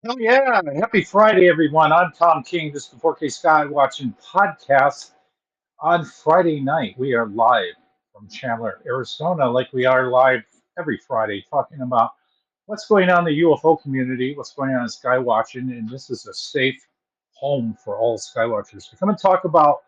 Oh yeah, happy Friday, everyone. I'm Tom King. This is the 4K Skywatch and podcast on Friday night. We are live from Chandler, Arizona, like we are live every Friday, talking about what's going on in the UFO community, what's going on in Skywatching, and this is a safe home for all Skywatchers to come and talk about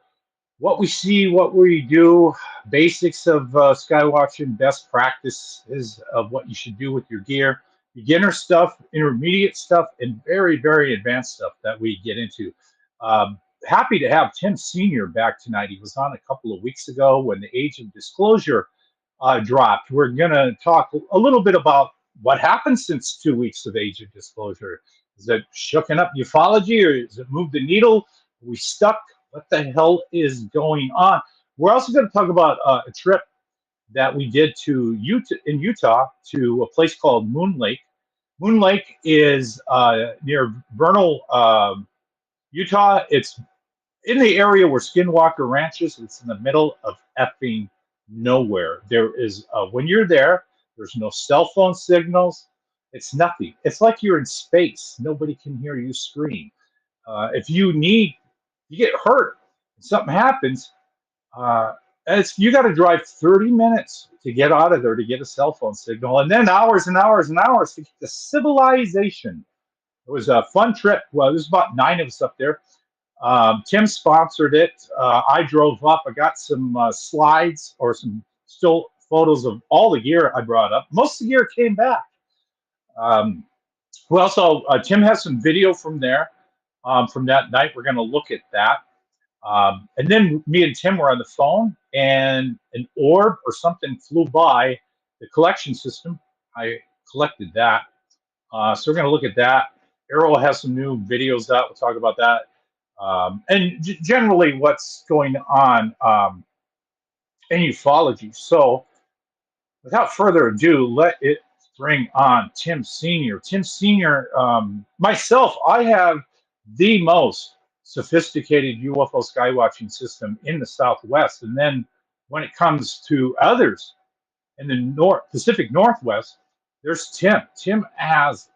what we see, what we do, basics of skywatching, best practices of what you should do with your gear, beginner stuff, intermediate stuff, and very, very advanced stuff that we get into. Happy to have Tim Seanor back tonight. He was on a couple of weeks ago when the age of disclosure dropped. We're going to talk a little bit about what happened since 2 weeks of age of disclosure. Is it shooken up ufology or is it moved the needle? Are we stuck? What the hell is going on? We're also going to talk about a trip that we did to Utah to a place called Moon Lake. Moon Lake is near Vernal, Utah. It's in the area where Skinwalker Ranch is. It's in the middle of effing nowhere. There is when you're there, there's no cell phone signals. It's nothing. It's like you're in space. Nobody can hear you scream. If you get hurt, something happens, uh, you got to drive 30 minutes to get out of there to get a cell phone signal, and then hours and hours and hours to get to civilization. It was a fun trip. Well, there's about 9 of us up there. Tim sponsored it. I drove up. I got some slides or some still photos of all the gear I brought up. Most of the gear came back. Um, Tim has some video from there from that night. We're going to look at that. And then me and Tim were on the phone, and an orb or something flew by the collection system. I collected that. So we're going to look at that. Arrow has some new videos out. We'll talk about that. And generally what's going on in ufology. So without further ado, let it bring on Tim Seanor. Tim Seanor, myself, I have the most sophisticated UFO skywatching system in the Southwest. And then when it comes to others in the Pacific Northwest, there's Tim. Tim has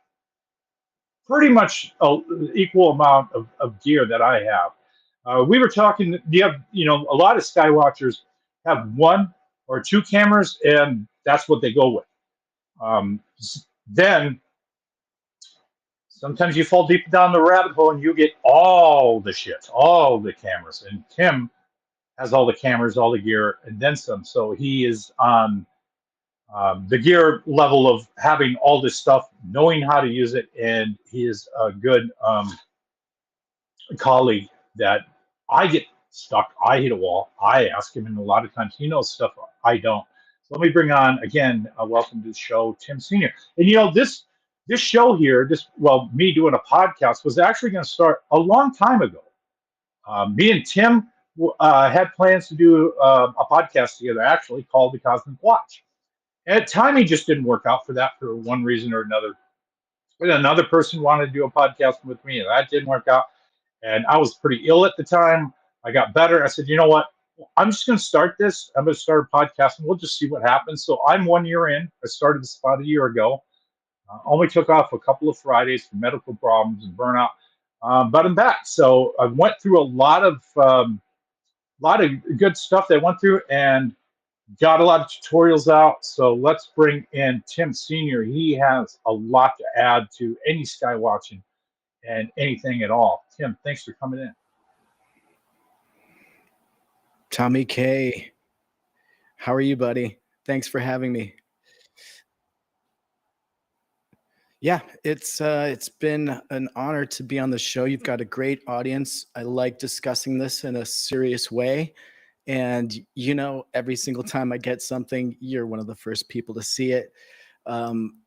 pretty much an equal amount of gear that I have. We were talking, a lot of skywatchers have 1 or 2 cameras, and that's what they go with. Then sometimes you fall deep down the rabbit hole and you get all the shit, all the cameras. And Tim has all the cameras, all the gear, and then some. So he is on the gear level of having all this stuff, knowing how to use it, and he is a good colleague that I get stuck. I hit a wall. I ask him, and a lot of times he knows stuff I don't. So let me bring on again. Welcome to the show, Tim Seanor. And you know this show here, me doing a podcast was actually going to start a long time ago. Me and Tim had plans to do a podcast together, actually called the Cosmic Watch. And timing just didn't work out for that for one reason or another. And another person wanted to do a podcast with me, and that didn't work out. And I was pretty ill at the time. I got better. I said, you know what? I'm just going to start this. I'm going to start a podcast, and we'll just see what happens. So I'm 1 year in. I started this about a year ago. Only took off a couple of Fridays for medical problems and burnout, but I'm back. So I went through a lot of good stuff that I went through, and got a lot of tutorials out. So let's bring in Tim Seanor. He has a lot to add to any sky watching and anything at all. Tim, thanks for coming in. Tommy K, how are you, buddy? Thanks for having me. Yeah, it's been an honor to be on the show. You've got a great audience. I like discussing this in a serious way. And, you know, every single time I get something, you're one of the first people to see it.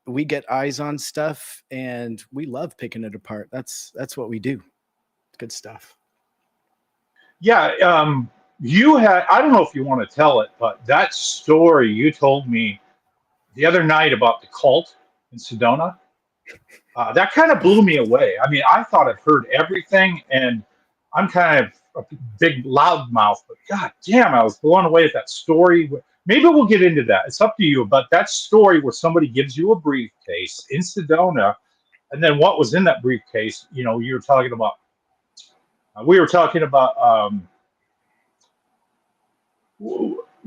We get eyes on stuff, and we love picking it apart. That's what we do. Good stuff. Yeah, you had, I don't know if you want to tell it, but that story you told me the other night about the cult in Sedona, that kind of blew me away. I mean, I thought I'd heard everything, and I'm kind of a big loudmouth, but god damn, I was blown away at that story. Maybe we'll get into that. It's up to you. But that story where somebody gives you a briefcase in Sedona, and then what was in that briefcase, you know, you were talking about, we were talking about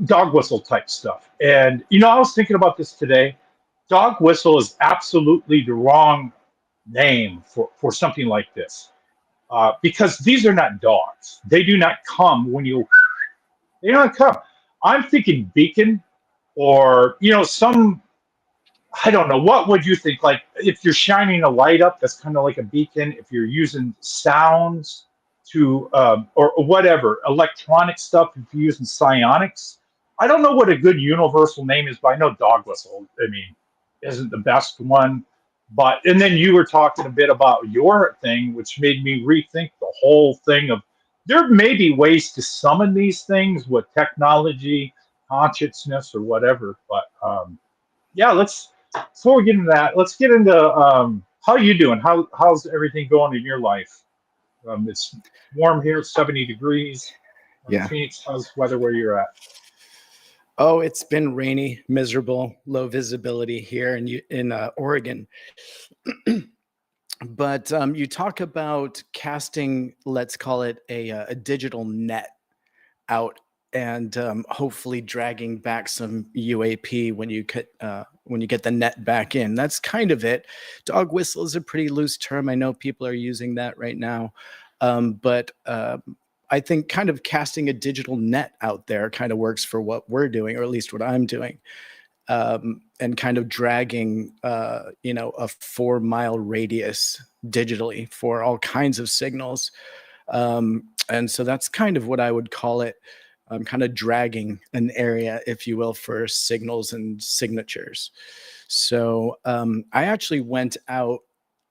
dog whistle type stuff. And, you know, I was thinking about this today. Dog whistle is absolutely the wrong name for something like this. Because these are not dogs. They do not come when you, they don't come. I'm thinking beacon or, you know, I don't know. What would you think? Like if you're shining a light up, that's kind of like a beacon. If you're using sounds to, or whatever, electronic stuff, if you're using SIONYX, I don't know what a good universal name is, but I know dog whistle, I mean, isn't the best one. But, and then you were talking a bit about your thing, which made me rethink the whole thing of there may be ways to summon these things with technology, consciousness, or whatever. But yeah, before we get into that, let's get into how you doing? How's everything going in your life? It's warm here, 70 degrees. Yeah. Phoenix, how's weather where you're at? Oh, it's been rainy, miserable, low visibility here in Oregon. But you talk about casting, let's call it a digital net out, and hopefully dragging back some UAP when you get the net back in. That's kind of it. Dog whistle is a pretty loose term. I know people are using that right now, but I think kind of casting a digital net out there kind of works for what we're doing, or at least what I'm doing. And kind of dragging, you know, a 4-mile radius digitally for all kinds of signals. And so that's kind of what I would call it. Kind of dragging an area, if you will, for signals and signatures. So I actually went out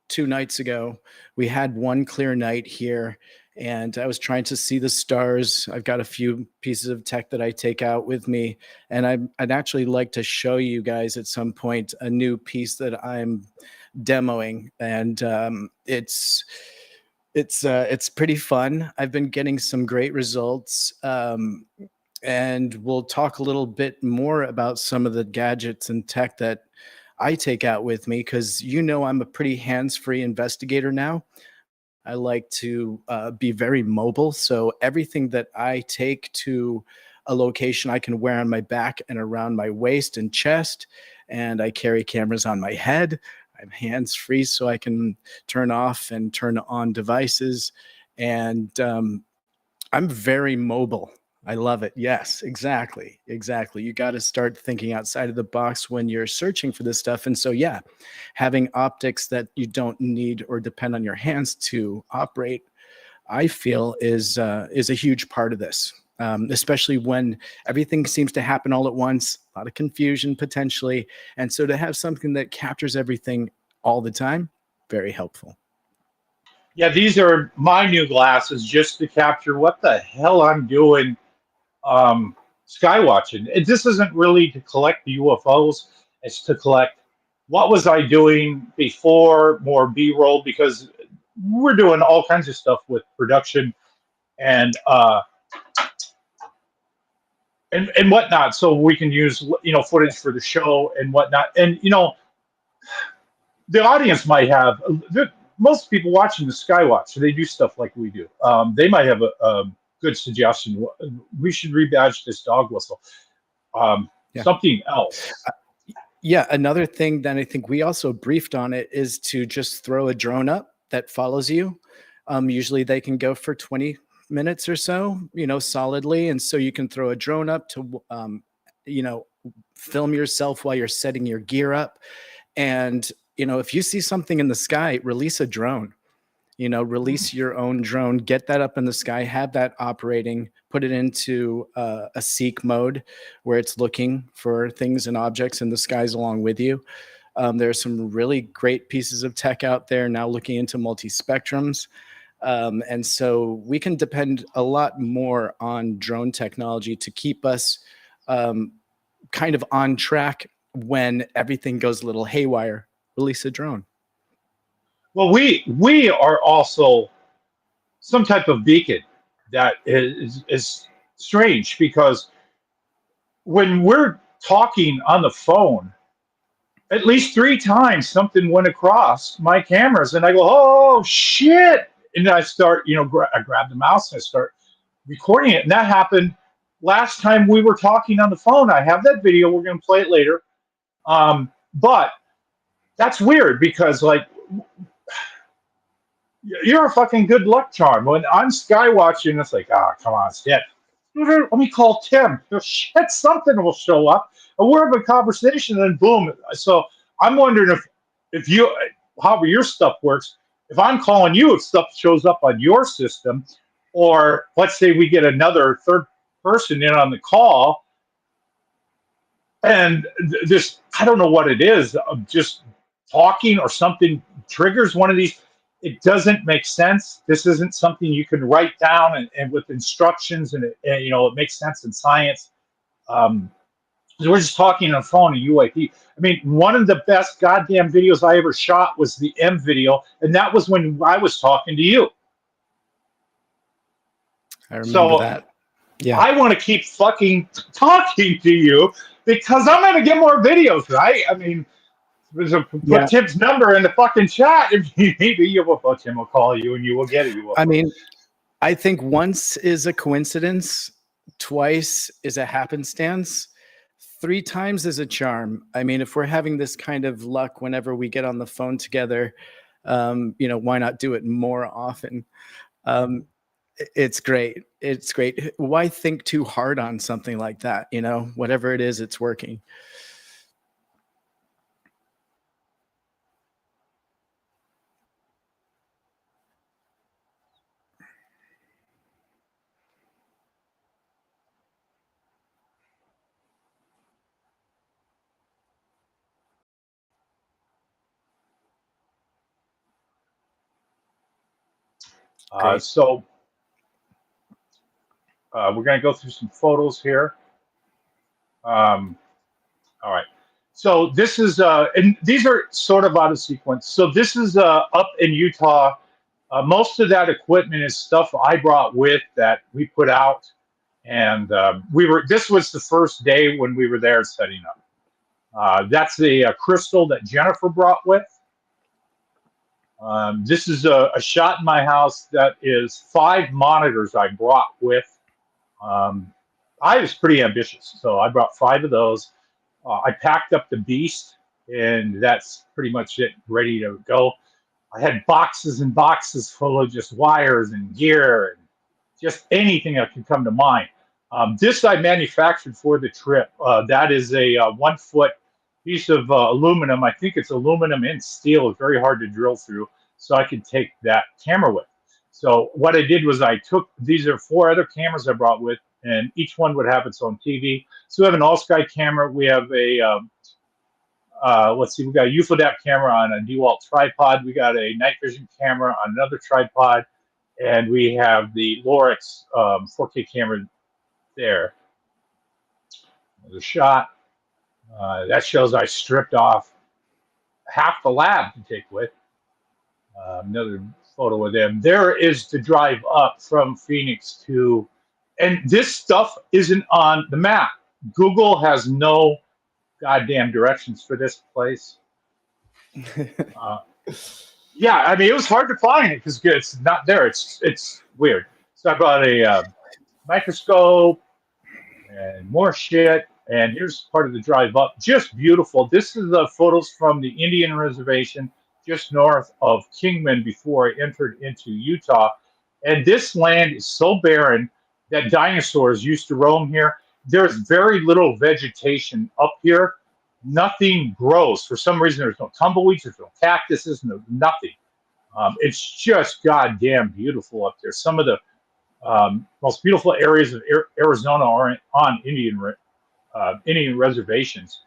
2 nights ago. We had one clear night here, and I was trying to see the stars. I've got a few pieces of tech that I take out with me, and I'd actually like to show you guys at some point a new piece that I'm demoing, and it's pretty fun. I've been getting some great results, and we'll talk a little bit more about some of the gadgets and tech that I take out with me, because you know I'm a pretty hands-free investigator now. I like to be very mobile. So everything that I take to a location I can wear on my back and around my waist and chest. And I carry cameras on my head. I'm hands-free, so I can turn off and turn on devices. And I'm very mobile. I love it. Yes, exactly. You got to start thinking outside of the box when you're searching for this stuff. And so, yeah, having optics that you don't need or depend on your hands to operate, I feel is a huge part of this, especially when everything seems to happen all at once. lot of confusion potentially. And so to have something that captures everything all the time, very helpful. Yeah, these are my new glasses just to capture what the hell I'm doing skywatching. This isn't really to collect the UFOs, it's to collect what was I doing before, more B-roll, because we're doing all kinds of stuff with production and and whatnot, so we can use footage for the show and whatnot. And the audience might have most people watching the Skywatch, they do stuff like we do. They might have a good suggestion. We should rebadge this dog whistle. Yeah. Something else. Yeah, another thing that I think we also briefed on it is to just throw a drone up that follows you. Usually they can go for 20 minutes or so, solidly. And so you can throw a drone up to, film yourself while you're setting your gear up. And, if you see something in the sky, release a drone. Release your own drone, get that up in the sky, have that operating, put it into a seek mode where it's looking for things and objects in the skies along with you. There are some really great pieces of tech out there now looking into multi-spectrums. And so we can depend a lot more on drone technology to keep us kind of on track when everything goes a little haywire. Release a drone. Well, we are also some type of beacon that is strange, because when we're talking on the phone, at least 3 times something went across my cameras, and I go, "Oh shit!" And I start, I grab the mouse and I start recording it, and that happened last time we were talking on the phone. I have that video. We're going to play it later, but that's weird because you're a fucking good luck charm. When I'm skywatching, it's like, come on, Stan. Let me call Tim. Shit, something will show up. And we're having a conversation, and boom. So I'm wondering if you, however your stuff works, if I'm calling you, if stuff shows up on your system, or let's say we get another third person in on the call, and this, I don't know what it is, just talking or something triggers one of these. It doesn't make sense. This isn't something you can write down and with instructions, and it makes sense in science. We're just talking on the phone, a UAP. I mean, one of the best goddamn videos I ever shot was the M video, and that was when I was talking to you. I remember that. Yeah. I want to keep fucking talking to you because I'm going to get more videos, right? I mean, put Tim's number in the fucking chat. If you need a UFO, Tim will call you and you will get a UFO. I mean, I think once is a coincidence, twice is a happenstance, 3 times is a charm. I mean, if we're having this kind of luck whenever we get on the phone together, why not do it more often? It's great. It's great. Why think too hard on something like that? Whatever it is, it's working. So we're going to go through some photos here. All right. So this is, and these are sort of out of sequence. So this is up in Utah. Most of that equipment is stuff I brought with that we put out. And this was the first day when we were there setting up. That's the crystal that Jennifer brought with. This is a shot in my house that is 5 monitors I brought with. I was pretty ambitious, so I brought 5 of those. I packed up the beast, and that's pretty much it, ready to go. I had boxes and boxes full of just wires and gear and just anything that could come to mind. This I manufactured for the trip. That is a 1-foot piece of aluminum. I think it's aluminum and steel. It's very hard to drill through, so I could take that camera with. So what I did was I took, these are 4 other cameras I brought with, and each one would have its own TV. So we have an all-sky camera. We have a, let's see, we got a UFODAP camera on a DeWalt tripod. We got a night vision camera on another tripod. And we have the Lorix 4K camera there. There's a shot. That shows I stripped off half the lab to take with. Another photo of them. There is the drive up from Phoenix to, and this stuff isn't on the map. Google has no goddamn directions for this place. Yeah, I mean, it was hard to find it because it's not there. It's weird. So I brought a microscope and more shit. And here's part of the drive up. Just beautiful. This is the photos from the Indian reservation just north of Kingman before I entered into Utah. And this land is so barren that dinosaurs used to roam here. There's very little vegetation up here. Nothing grows. For some reason, there's no tumbleweeds, there's no cactuses, no nothing. It's just goddamn beautiful up there. Some of the most beautiful areas of Arizona are on Indian reservations.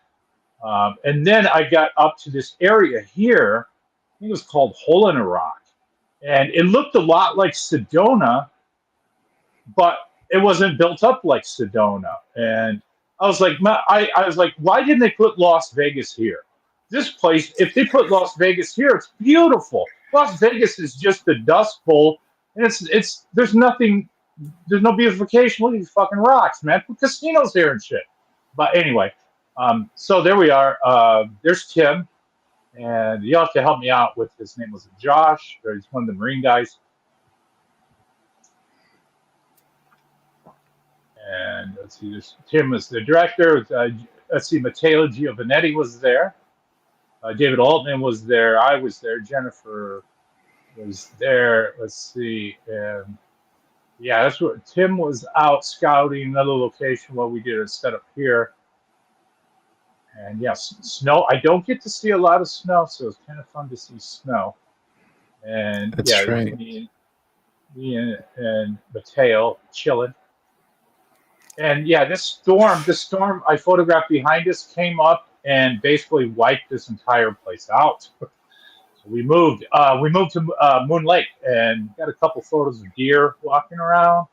And then I got up to this area here. I think it was called Hole in a Rock, and it looked a lot like Sedona, but it wasn't built up like Sedona. And I was like, I was like, why didn't they put Las Vegas here? This place, if they put Las Vegas here, it's beautiful. Las Vegas is just the Dust Bowl, and it's there's nothing, there's no beautification. Look at these fucking rocks, man. Put casinos there and shit. But anyway, so there we are. There's Tim, and you'll have to help me out with his name. Was it Josh? Or he's one of the Marine guys. And let's see, Tim was the director. Let's see, Matteo Giovanetti was there. David Altman was there. I was there. Jennifer was there. Let's see. And yeah, that's what Tim was out scouting another location while we did a setup here. And yes, snow. I don't get to see a lot of snow, so it's kind of fun to see snow. And That's yeah, right. me and Mateo chilling. And yeah, this storm I photographed behind us came up and basically wiped this entire place out. So we moved to Moon Lake and got a couple photos of deer walking around.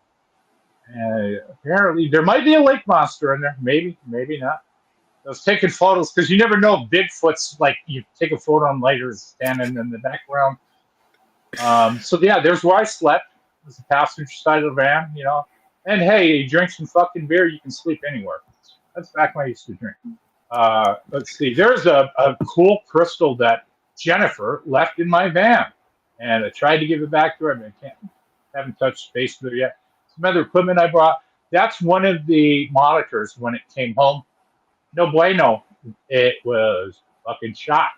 And apparently there might be a lake monster in there. Maybe not. I was taking photos because you never know. Bigfoot's like, you take a photo on later, standing in the background. So yeah, there's where I slept. It was the passenger side of the van, you know. And hey, you drink some fucking beer, you can sleep anywhere. That's back when I used to drink. Let's see. There's a cool crystal that Jennifer left in my van, and I tried to give it back to her. I haven't touched base with her yet. Some other equipment I brought. That's one of the monitors when it came home. No bueno. It was fucking shot.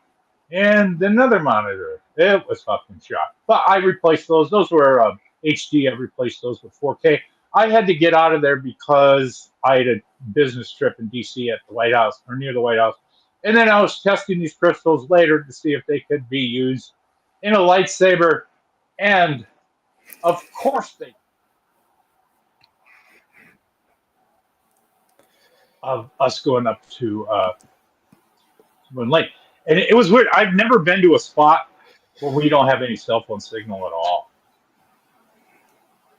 And another monitor. It was fucking shot. But I replaced those. Those were HD. I replaced those with 4K. I had to get out of there because I had a business trip in DC at the White House, or near the White House. And then I was testing these crystals later to see if they could be used in a lightsaber. And of course they of us going up to Moon Lake. And it was weird. I've never been to a spot where we don't have any cell phone signal at all.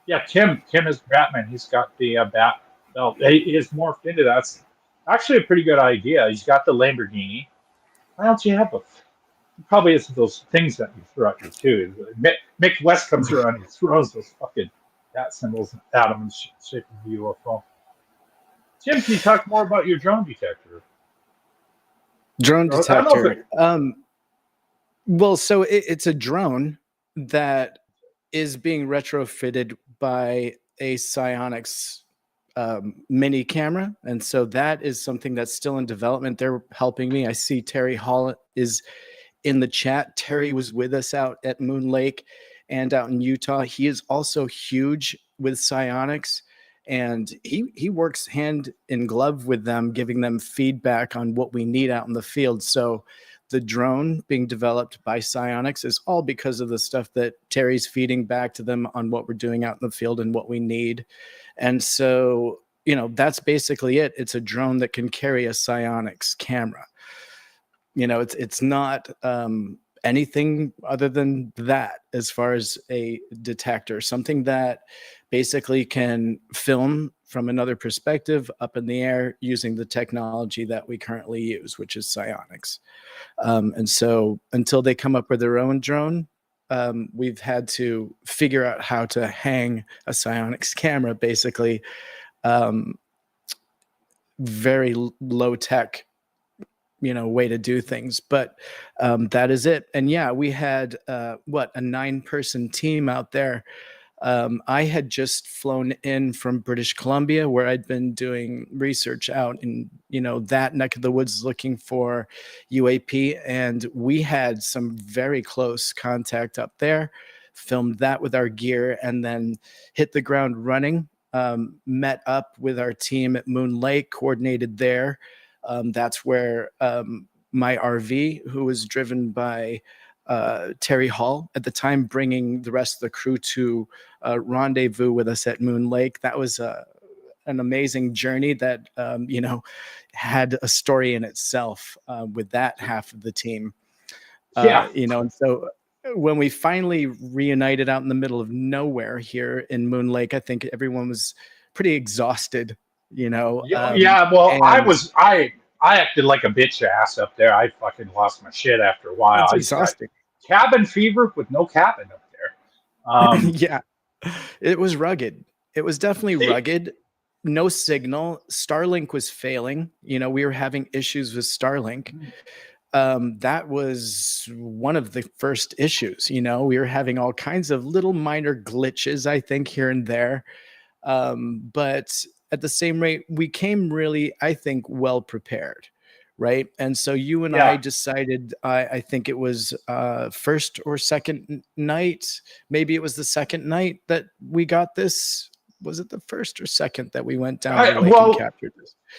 Yeah, Tim is Batman. He's got the bat belt. He is morphed into that. That's actually a pretty good idea. He's got the Lamborghini. Why don't you have a? Probably it's those things that you throw at you too. Mick West comes around and throws those fucking bat symbols at him in the shape of the UFO. Tim, can you talk more about your drone detector? Drone detector. Well, so it's a drone that is being retrofitted by a SIONYX mini camera. And so that is something that's still in development. They're helping me. I see Terry Hall is in the chat. Terry was with us out at Moon Lake and out in Utah. He is also huge with SIONYX, and he works hand in glove with them, giving them feedback on what we need out in the field. So the drone being developed by SIONYX is all because of the stuff that Terry's feeding back to them on what we're doing out in the field and what we need. And so, that's basically it. It's a drone that can carry a SIONYX camera. It's not anything other than that as far as a detector, something that basically can film from another perspective up in the air using the technology that we currently use, which is SIONYX. And so until they come up with their own drone, we've had to figure out how to hang a SIONYX camera, basically. Very low tech way to do things, but that is it. And yeah, we had a 9-person team out there. I had just flown in from British Columbia, where I'd been doing research out in that neck of the woods looking for UAP, and we had some very close contact up there, filmed that with our gear, and then hit the ground running. Met up with our team at Moon Lake, coordinated there. That's where my RV, who was driven by Terry Hall at the time, bringing the rest of the crew to rendezvous with us at Moon Lake. That was an amazing journey that, had a story in itself with that half of the team. Yeah. And so when we finally reunited out in the middle of nowhere here in Moon Lake, I think everyone was pretty exhausted, Yeah. Well, I acted like a bitch ass up there. I fucking lost my shit after a while. It's I just got exhausting. cabin fever with no cabin up there. Yeah, it was rugged. It was definitely rugged. No signal. Starlink was failing. We were having issues with Starlink. That was one of the first issues. We were having all kinds of little minor glitches, I think, here and there. But at the same rate, we came really, I think, well prepared, right? And so you and I decided, I think it was first or second night, maybe it was the second night that we got this. Was it the first or second that we went down to the lake and captured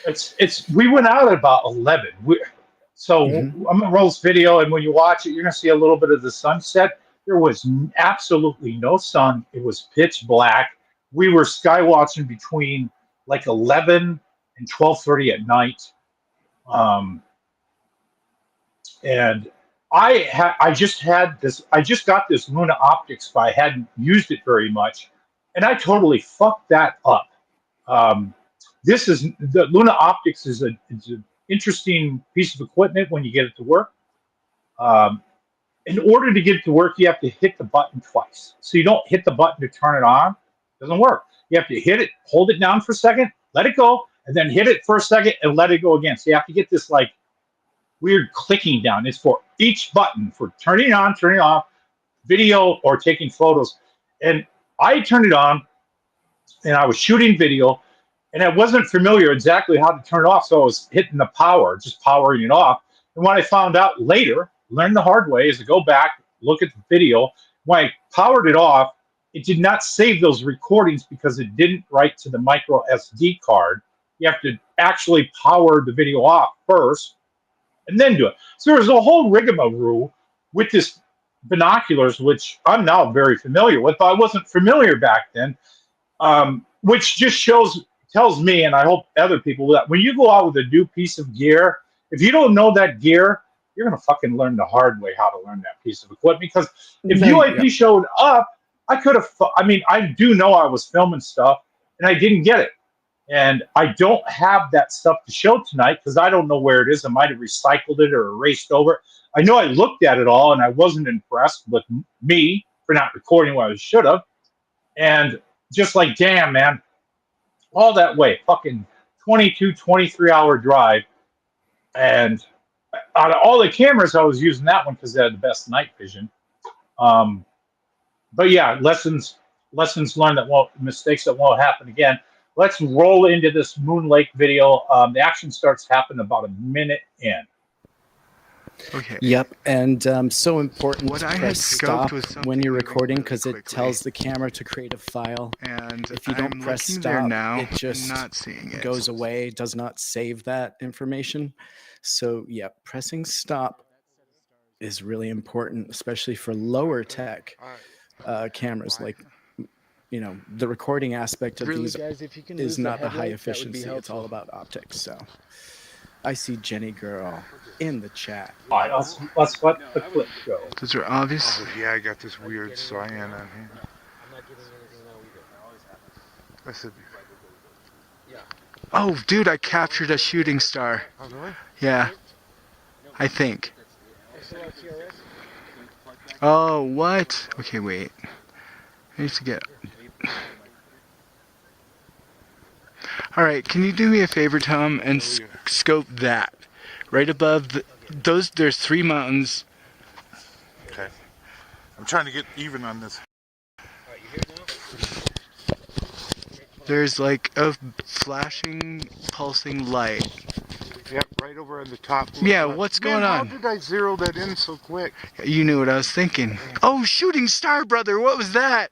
this? We went out at about 11. I'm gonna roll this video, and when you watch it, you're gonna see a little bit of the sunset. There was absolutely no sun. It was pitch black. We were sky watching between like 11 and 12:30 at night. And I just got this Luna Optics, but I hadn't used it very much, and I totally fucked that up. The Luna Optics is an interesting piece of equipment when you get it to work. In order to get it to work, you have to hit the button twice. So you don't hit the button to turn it on. It doesn't work. You have to hit it, hold it down for a second, let it go, and then hit it for a second and let it go again. So you have to get this like weird clicking down. It's for each button, for turning it on, turning it off, video, or taking photos. And I turned it on, and I was shooting video, and I wasn't familiar exactly how to turn it off, so I was hitting the power, just powering it off. And what I found out later, learned the hard way, is to go back, look at the video. When I powered it off, it did not save those recordings because it didn't write to the micro SD card. You have to actually power the video off first and then do it. So there was a whole rigmarole with this binoculars, which I'm now very familiar with, but I wasn't familiar back then, which just tells me, and I hope other people, that when you go out with a new piece of gear, if you don't know that gear, you're going to fucking learn the hard way how to learn that piece of equipment. Because if UAP showed up, I do know I was filming stuff, and I didn't get it. And I don't have that stuff to show tonight because I don't know where it is. I might have recycled it or erased over it. I know I looked at it all, and I wasn't impressed with me for not recording what I should have. And just like, damn, man, all that way, fucking 22, 23-hour drive. And out of all the cameras, I was using that one because they had the best night vision. But yeah, lessons learned mistakes that won't happen again. Let's roll into this Moon Lake video. The action starts happening about a minute in. Okay. Yep, and so important to press stop when you're recording because it tells the camera to create a file. And if you don't press stop, it just goes away, does not save that information. So yeah, pressing stop is really important, especially for lower tech cameras. Like, you know, the recording aspect of these guys, if you can is move not the high headlight, that would be efficiency. It's all helpful. about optics. So I see Jenny Girl in the chat. All right, let's let the clip go. Those are obvious. Oh, yeah, I got this weird cyan on here. I said, Oh, dude, I captured a shooting star. oh, really? Yeah, I think. Oh, what? Okay, wait. I need to get... Alright, can you do me a favor, Tom, and scope that? Right above those, there's 3 mountains. Okay. I'm trying to get even on this. There's like a flashing, pulsing light. Yep, right over on the top. Yeah, what's going on? How did I zero that in so quick? You knew what I was thinking. Oh, shooting star, brother, what was that?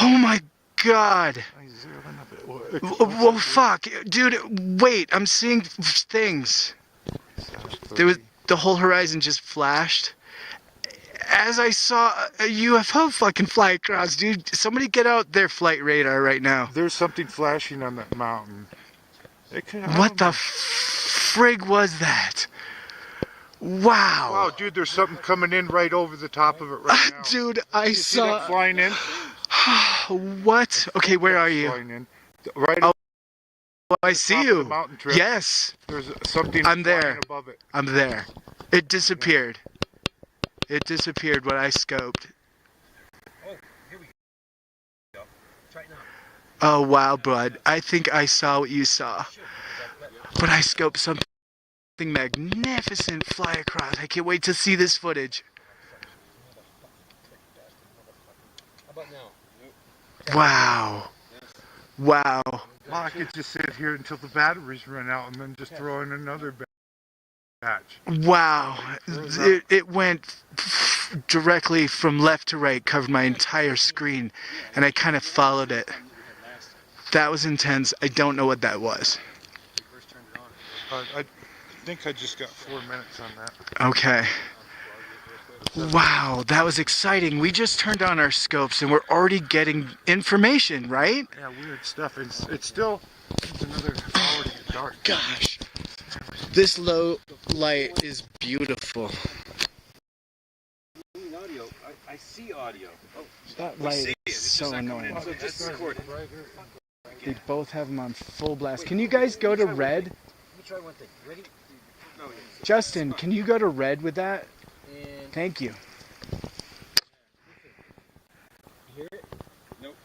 Oh my god. I zeroed in a bit. Whoa, fuck. Dude, wait, I'm seeing things. There was, the whole horizon just flashed. As I saw a UFO fucking fly across, dude. Somebody get out their flight radar right now. There's something flashing on that mountain. What the frig was that? Wow. Wow, dude, there's something coming in right over the top of it right now. Dude, I You see that saw... flying in? What? Okay, where are you? Flying in. Right Oh, over I the see top of you. the mountain trip. Yes, There's something I'm there. flying above it. I'm there. It disappeared. It disappeared when I scoped. Oh, here we go. Try it now. Oh, wow, bud. I think I saw what you saw. But I scoped something magnificent fly across. I can't wait to see this footage. How about now? Wow. Wow. Well, I could just sit here until the batteries run out and then just throw in another batch. Wow. It went directly from left to right, covered my entire screen, and I kind of followed it. That was intense. I don't know what that was. I think I just got 4 minutes on that. Okay. Wow, that was exciting. We just turned on our scopes and we're already getting information, right? Yeah, weird stuff. It's still another hour to get dark. Gosh. This low light is beautiful. I see audio. Oh, That light is so annoying. so just record it. They both have them on full blast. Can you guys go to red? Let me try one thing. Ready? No, Justin, can you go to red with that? and Thank you. hear it? Nope.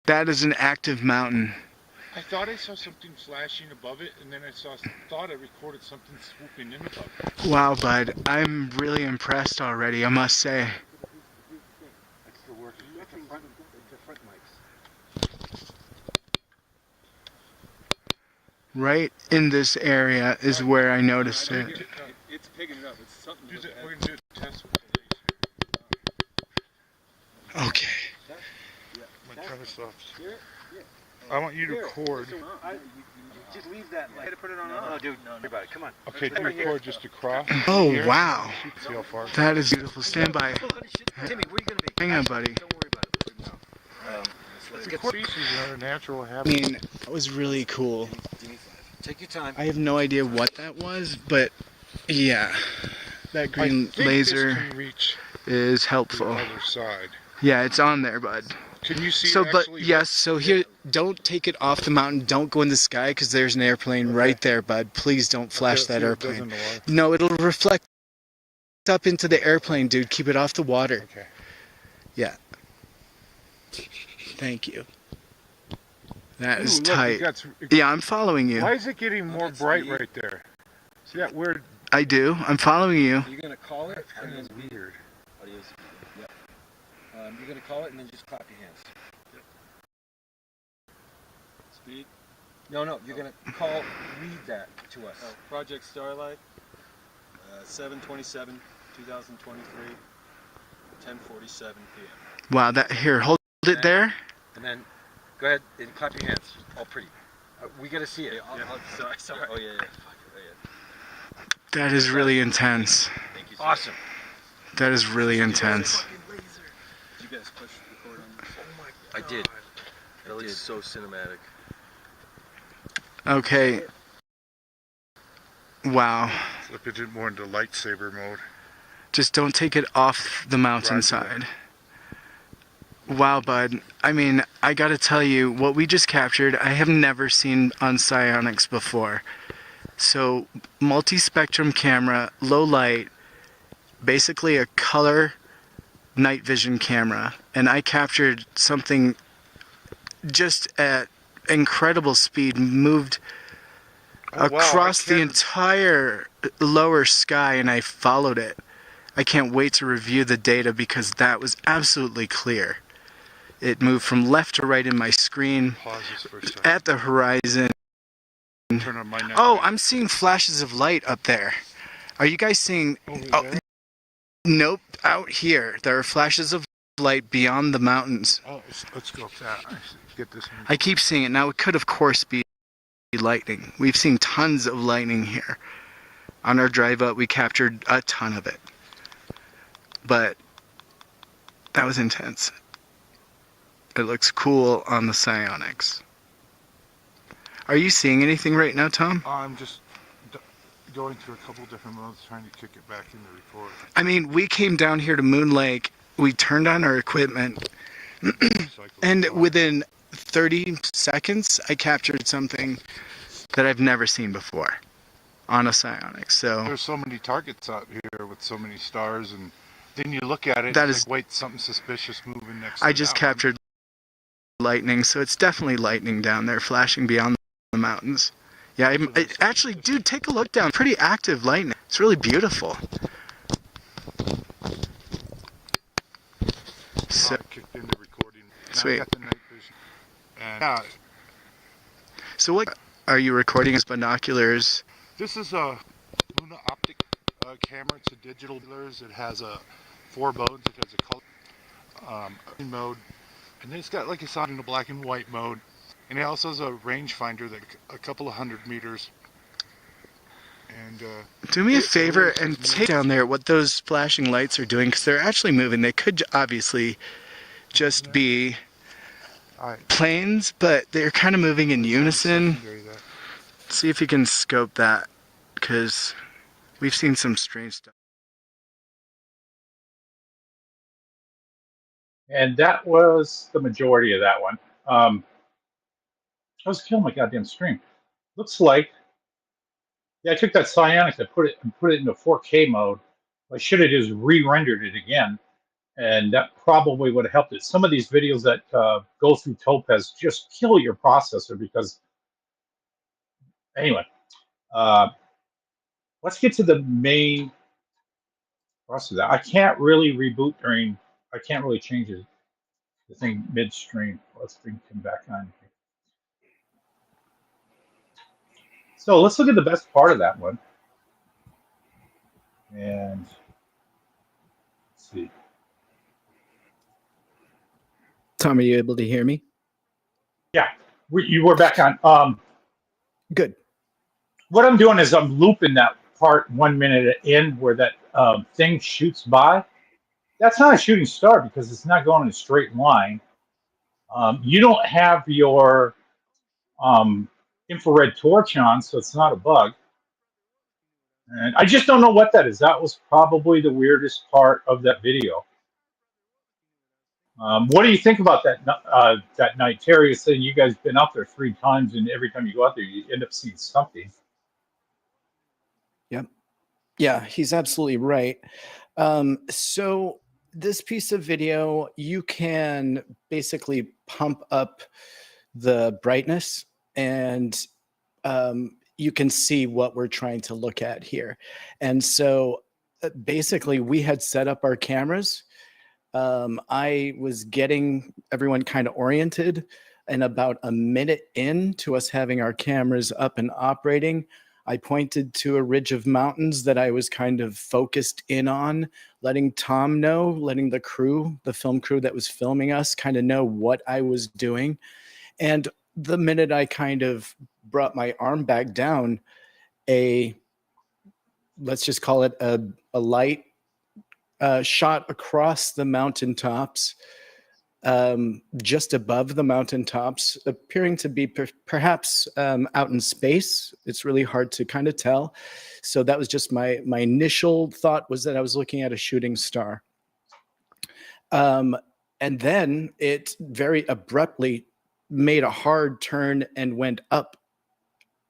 That is an active mountain. I thought I saw something flashing above it, and then I thought I recorded something swooping in above it. Wow, bud. I'm really impressed already, I must say. It's still working. The front mics. Right in this area is where I noticed it. It's picking it up. It's something. We're going to do a test with Okay. my cover stops. I want you to record. Just leave that. Light. Put it on. No, dude. No, worry about it. Come on. Okay, do record just across. Oh, here. wow. See how far. That is beautiful. Stand by. Timmy, where are you gonna be? Hang on, buddy. Don't worry about it. No. Let's get Species are natural I habitat. mean, that was really cool. Take your time. I have no idea what that was, but yeah. That I green think laser this can reach is the helpful. other side. Yeah, it's on there, bud. Can you see? So, but actually yes, so here, don't take it off the mountain. Don't go in the sky because there's an airplane right there, bud. Please don't flash that airplane. No, it'll reflect up into the airplane, dude. Keep it off the water. Okay. Yeah. Thank you. That Ooh, is look, tight. it Yeah, I'm following you. Why is it getting more bright right there? See that weird? I do. I'm following you. You're gonna call it and then Weird. audio's. Yep. You're gonna call it and then just clap your hands. Yep. Speed. No, you're gonna call. Read that to us. Oh, Project Starlight, 7/27/2023, 10:47 p.m. Wow, that here, hold it there. And then go ahead and clap your hands. All pretty. We gotta see it. Sorry. Oh yeah. Fuck, Oh yeah. That is really intense. Awesome. That is really intense. Did you guys push record on this? Oh my I did. God. That looks so cinematic. Okay. Wow. Flip it more into lightsaber mode. Just don't take it off the mountainside. Wow, bud. I mean, I gotta tell you, what we just captured, I have never seen on SIONYX before. So, multi-spectrum camera, low light, basically a color night vision camera. And I captured something just at incredible speed, moved across the entire lower sky, and I followed it. I can't wait to review the data because that was absolutely clear. It moved from left to right in my screen, Pause this for a second. at the horizon. Turn on my night Oh, vision. I'm seeing flashes of light up there. Are you guys seeing? Over Oh, there? nope, out here. There are flashes of light beyond the mountains. Oh, let's go up that. Get this one. I keep seeing it. Now, it could, of course, be lightning. We've seen tons of lightning here. On our drive up, we captured a ton of it. But that was intense. It looks cool on the SIONYX. Are you seeing anything right now, Tom? I'm just going through a couple different modes, trying to kick it back into record. I mean, we came down here to Moon Lake, we turned on our equipment, and within 30 seconds, I captured something that I've never seen before on a SIONYX. So There's so many targets out here with so many stars, and then you look at it, That it's is- like, wait, something suspicious moving next I to just that one. captured lightning, so it's definitely lightning down there, flashing beyond the mountains. Yeah, actually, dude, take a look down. Pretty active lightning. It's really beautiful. So, I kicked into recording. Now Sweet. I got the night vision. And yeah, so what are you recording as binoculars? this is a Luna Optic camera. It's a digital. It has 4 modes. It has a color mode, and then it's got, like I saw, in a black and white mode. And it also has a rangefinder that a couple of 100 meters. And Do me a it favor really and says take down there what those flashing lights are doing, because they're actually moving. They could obviously just be all right, planes, but they're kind of moving in unison. secondary that. See if you can scope that, because we've seen some strange stuff. And that was the majority of that one. I was killing my goddamn stream. Looks like, yeah, I took that SIONYX, I put it into 4K mode. What I should have just re-rendered it again, and that probably would have helped it. Some of these videos that go through Topaz just kill your processor because, anyway, let's get to the main process. I can't really reboot I can't really change the thing midstream. Let's bring him back on. So let's look at the best part of that one. And let's see. Tom, are you able to hear me? Yeah, you were back on. Good. What I'm doing is I'm looping that part 1 minute in where that thing shoots by. That's not a shooting star because it's not going in a straight line. You don't have your infrared torch on, so it's not a bug. And I just don't know what that is. That was probably the weirdest part of that video. What do you think about that night? Terry is saying you guys been out there 3 times, and every time you go out there, you end up seeing something. Yep. Yeah, he's absolutely right. So this piece of video, you can basically pump up the brightness, and you can see what we're trying to look at here. And so basically, we had set up our cameras. I was getting everyone kind of oriented, and about a minute into us having our cameras up and operating, I pointed to a ridge of mountains that I was kind of focused in on, letting Tom know, letting the crew, the film crew that was filming us, kind of know what I was doing. And the minute I kind of brought my arm back down, let's just call it a light shot across the mountaintops, just above the mountaintops, appearing to be perhaps out in space. It's really hard to kind of tell. So that was just my initial thought, was that I was looking at a shooting star. And then it very abruptly made a hard turn and went up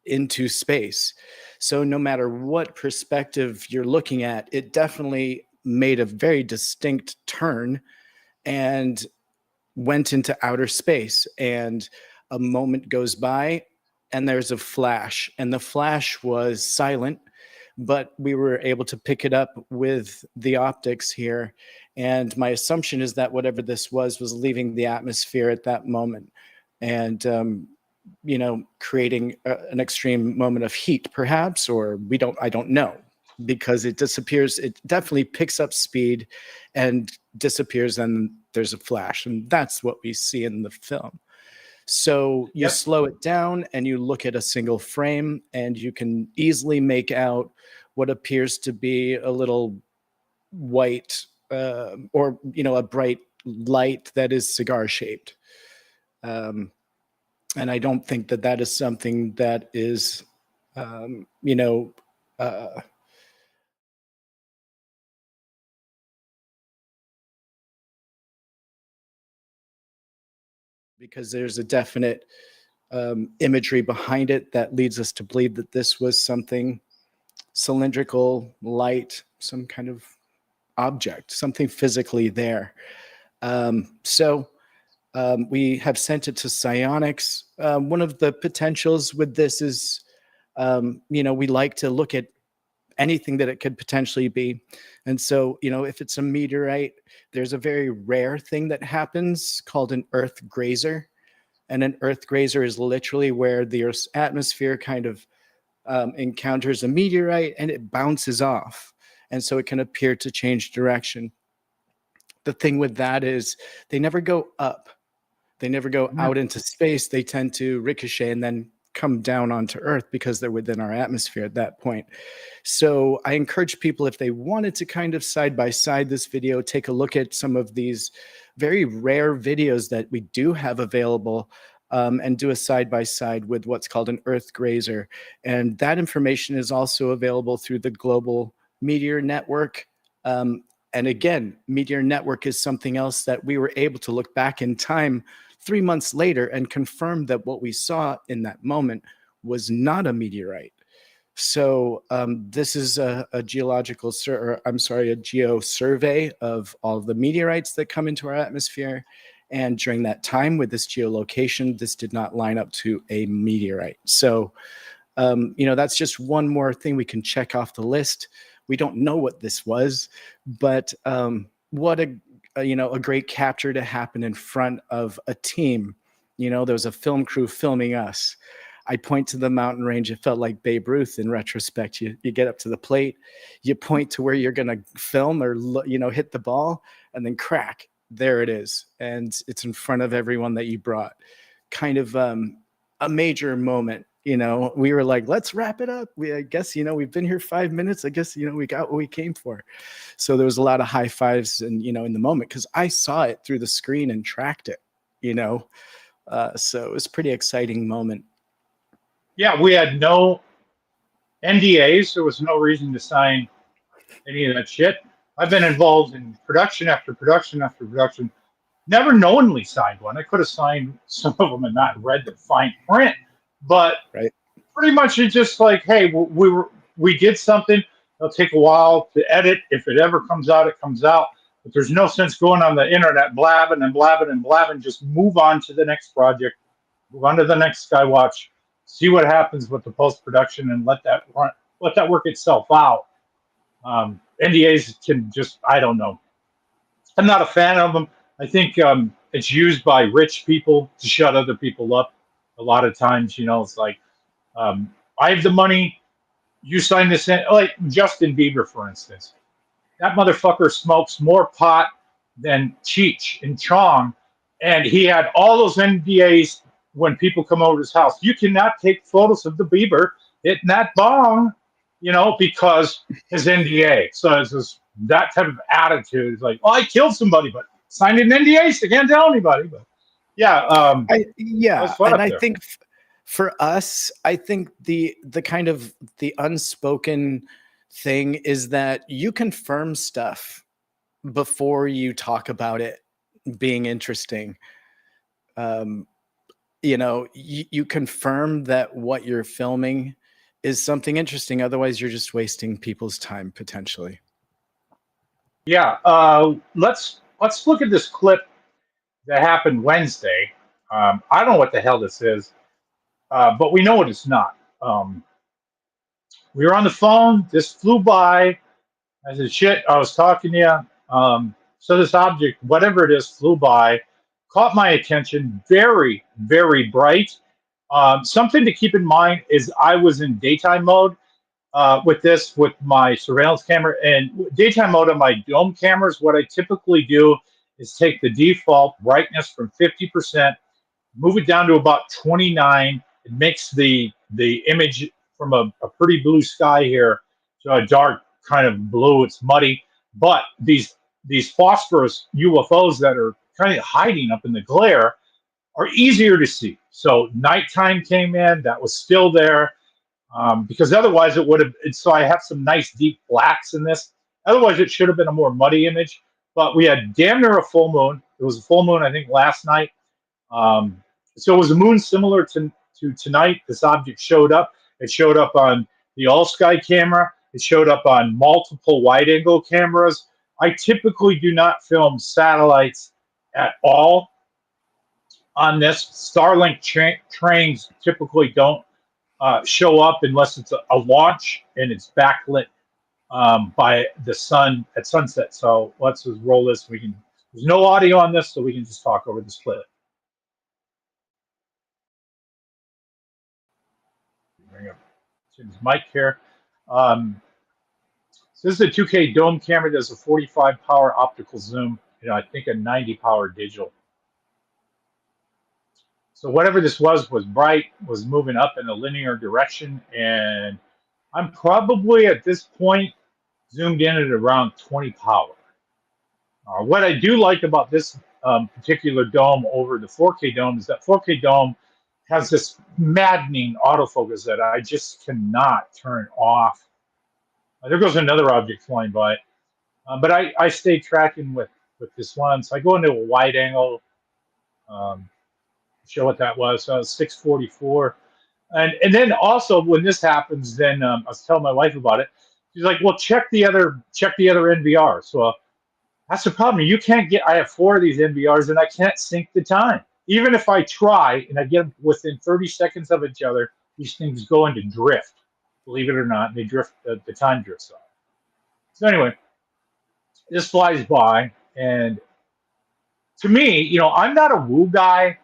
into space. So no matter what perspective you're looking at, it definitely made a very distinct turn and went into outer space. And a moment goes by and there's a flash, and the flash was silent, but we were able to pick it up with the optics here. And my assumption is that whatever this was leaving the atmosphere at that moment, and you know, creating an extreme moment of heat, perhaps, or I don't know, because it disappears. It definitely picks up speed and disappears, and there's a flash, and that's what we see in the film. So you slow it down and you look at a single frame, and you can easily make out what appears to be a little white or, you know, a bright light that is cigar shaped. And I don't think that that is something that is, you know, because there's a definite imagery behind it that leads us to believe that this was something cylindrical, light, some kind of object, something physically there. We have sent it to SIONYX. One of the potentials with this is, you know, we like to look at anything that it could potentially be. And so, you know, if it's a meteorite, there's a very rare thing that happens called an earth grazer. And an earth grazer is literally where the Earth's atmosphere kind of encounters a meteorite and it bounces off. And so it can appear to change direction. The thing with that is they never go up. They never go out into space. They tend to ricochet and then come down onto Earth because they're within our atmosphere at that point. So I encourage people, if they wanted to kind of side by side this video, take a look at some of these very rare videos that we do have available, and do a side by side with what's called an earth grazer. And that information is also available through the Global Meteor Network. And again, Meteor Network is something else that we were able to look back in time 3 months later and confirm that what we saw in that moment was not a meteorite. So this is a geo survey of all of the meteorites that come into our atmosphere. And during that time with this geolocation, this did not line up to a meteorite. So, you know, that's just one more thing we can check off the list. We don't know what this was, but what a great capture to happen in front of a team. You know, there was a film crew filming us. I point to the mountain range. It felt like Babe Ruth in retrospect. You get up to the plate, you point to where you're going to film or, you know, hit the ball, and then crack. There it is. And it's in front of everyone that you brought. Kind of a major moment. You know, we were like, let's wrap it up. I guess, you know, we've been here 5 minutes. I guess, you know, we got what we came for. So there was a lot of high fives and, you know, in the moment, because I saw it through the screen and tracked it, you know. So it was a pretty exciting moment. Yeah, we had no NDAs. There was no reason to sign any of that shit. I've been involved in production after production after production. Never knowingly signed one. I could have signed some of them and not read the fine print, but pretty much it's just like, hey, we did something. It'll take a while to edit. If it ever comes out, it comes out. But there's no sense going on the internet blabbing and blabbing and blabbing. Just move on to the next project, move on to the next Skywatch, see what happens with the post production, and let that work itself out. NDAs can just, I don't know. I'm not a fan of them. I think it's used by rich people to shut other people up. A lot of times, you know, it's like, I have the money, you sign this in. Like Justin Bieber, for instance. That motherfucker smokes more pot than Cheech and Chong, and he had all those NDAs when people come over to his house. You cannot take photos of the Bieber hitting that bong, you know, because his NDA. So it's this that type of attitude is like, oh, I killed somebody, but signed an NDA, so I can't tell anybody. But yeah, it was fun and up I there. think for us, I think the kind of the unspoken thing is that you confirm stuff before you talk about it being interesting. You know, you confirm that what you're filming is something interesting. Otherwise, you're just wasting people's time potentially. Yeah, let's look at this clip that happened Wednesday. I don't know what the hell this is, but we know what it's not. We were on the phone. This flew by. I said, "Shit, I was talking to you." So this object, whatever it is, flew by, caught my attention. Very, very bright. Something to keep in mind is I was in daytime mode with my surveillance camera, and daytime mode on my dome cameras. What I typically do is take the default brightness from 50%, move it down to about 29. It makes the image from a pretty blue sky here to a dark kind of blue. It's muddy, but these phosphorus UFOs that are kind of hiding up in the glare are easier to see. So nighttime came in, that was still there, because otherwise it would have. So I have some nice deep blacks in this. Otherwise, it should have been a more muddy image. But we had damn near a full moon. It was a full moon, I think, last night. So it was a moon similar to tonight. This object showed up. It showed up on the all sky camera. It showed up on multiple wide angle cameras. I typically do not film satellites at all on this. Starlink trains typically don't show up unless it's a launch and it's backlit by the sun at sunset. So let's just roll this. There's no audio on this, so we can just talk over this clip. Bring up Tim's mic here. So this is a 2K dome camera. There's a 45 power optical zoom, I think a 90 power digital. So whatever this was bright, was moving up in a linear direction, and I'm probably at this point zoomed in at around 20 power. What I do like about this particular dome over the 4K dome is that 4K dome has this maddening autofocus that I just cannot turn off. There goes another object flying by. But I stay tracking with this one. So I go into a wide angle, show what that was. So 644. And then also when this happens, then I was telling my wife about it. She's like, well, check the other NVR. So that's the problem. You can't get, I have 4 of these NVRs and I can't sync the time. Even if I try and I get them within 30 seconds of each other, these things go into drift. Believe it or not, they drift, the time drifts off. So anyway, this flies by, and to me, I'm not a woo guy.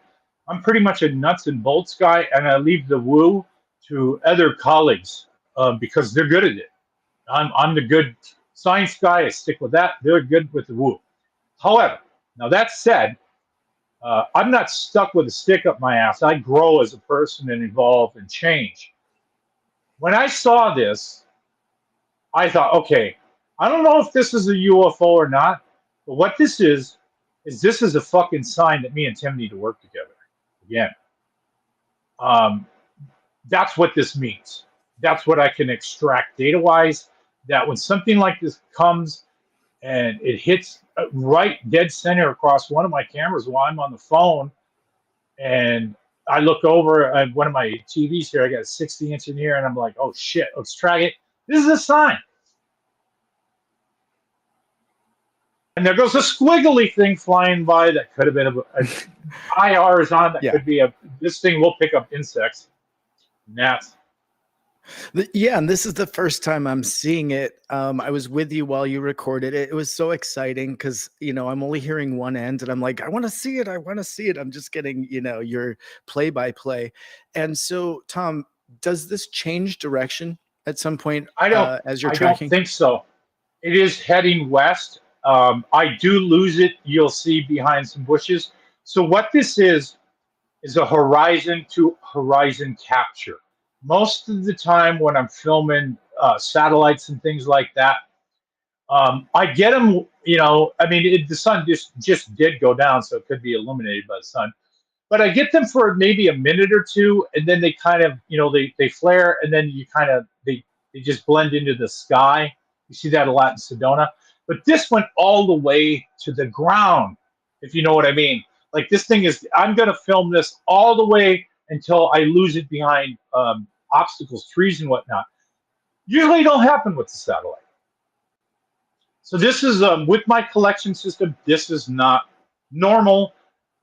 I'm pretty much a nuts and bolts guy, and I leave the woo to other colleagues because they're good at it. I'm the good science guy. I stick with that. They're good with the woo. However, now that said, I'm not stuck with a stick up my ass. I grow as a person and evolve and change. When I saw this, I thought, okay, I don't know if this is a UFO or not, but what this is this is a fucking sign that me and Tim need to work together again. That's what this means. That's what I can extract data-wise, that when something like this comes and it hits right dead center across one of my cameras while I'm on the phone, and I look over at one of my TVs here, I got a 60-inch in here, and I'm like, oh shit, let's track it. This is a sign. And there goes a squiggly thing flying by that could have been a IR is on. That could be this thing will pick up insects, gnats. Yeah, and this is the first time I'm seeing it. I was with you while you recorded it. It was so exciting because, I'm only hearing one end and I'm like, I want to see it. I want to see it. I'm just getting, your play-by-play. And so, Tom, does this change direction at some point as you're tracking? I don't think so. It is heading west. I do lose it. You'll see behind some bushes. So what this is a horizon to horizon capture. Most of the time when I'm filming satellites and things like that, I get them, I mean, the sun just did go down, so it could be illuminated by the sun. But I get them for maybe a minute or two, and then they kind of, they flare, and then they just blend into the sky. You see that a lot in Sedona. But this went all the way to the ground, if you know what I mean. Like this thing is, I'm going to film this all the way until I lose it behind obstacles, trees, and whatnot. Usually don't happen with the satellite. So this is with my collection system. This is not normal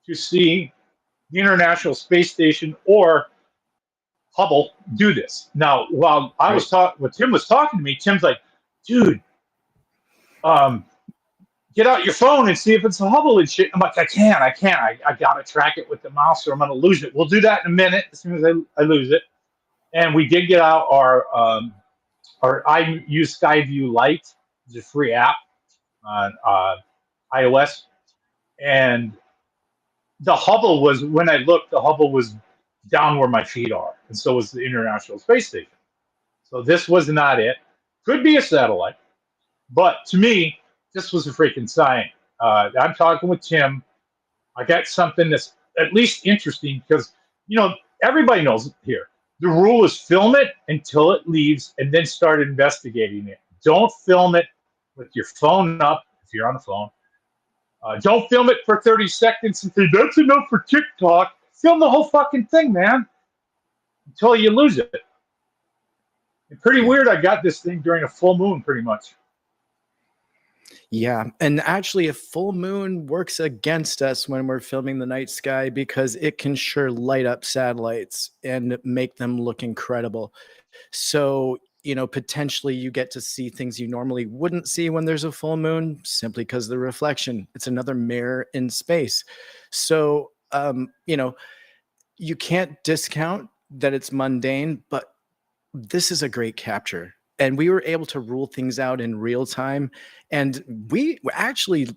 to see the International Space Station or Hubble do this. Now, while I was talking, when Tim was talking to me, Tim's like, "Dude, get out your phone and see if it's a Hubble and shit." I'm like, "I can't. I gotta track it with the mouse, or I'm gonna lose it." We'll do that in a minute. As soon as I lose it, and we did get out our I use Skyview Lite, it's a free app on iOS, and the Hubble was, when I looked, the Hubble was down where my feet are, and so was the International Space Station. So this was not it. Could be a satellite, but to me, this was a freaking sign. I'm talking with Tim. I got something that's at least interesting because everybody knows here. The rule is film it until it leaves, and then start investigating it. Don't film it with your phone up if you're on the phone. Don't film it for 30 seconds and say, "That's enough for TikTok." Film the whole fucking thing, man, until you lose it. It's pretty weird. I got this thing during a full moon, pretty much. Yeah, and actually a full moon works against us when we're filming the night sky because it can sure light up satellites and make them look incredible. So, potentially you get to see things you normally wouldn't see when there's a full moon simply because of the reflection. It's another mirror in space. So, you can't discount that it's mundane, but this is a great capture. And we were able to rule things out in real time. And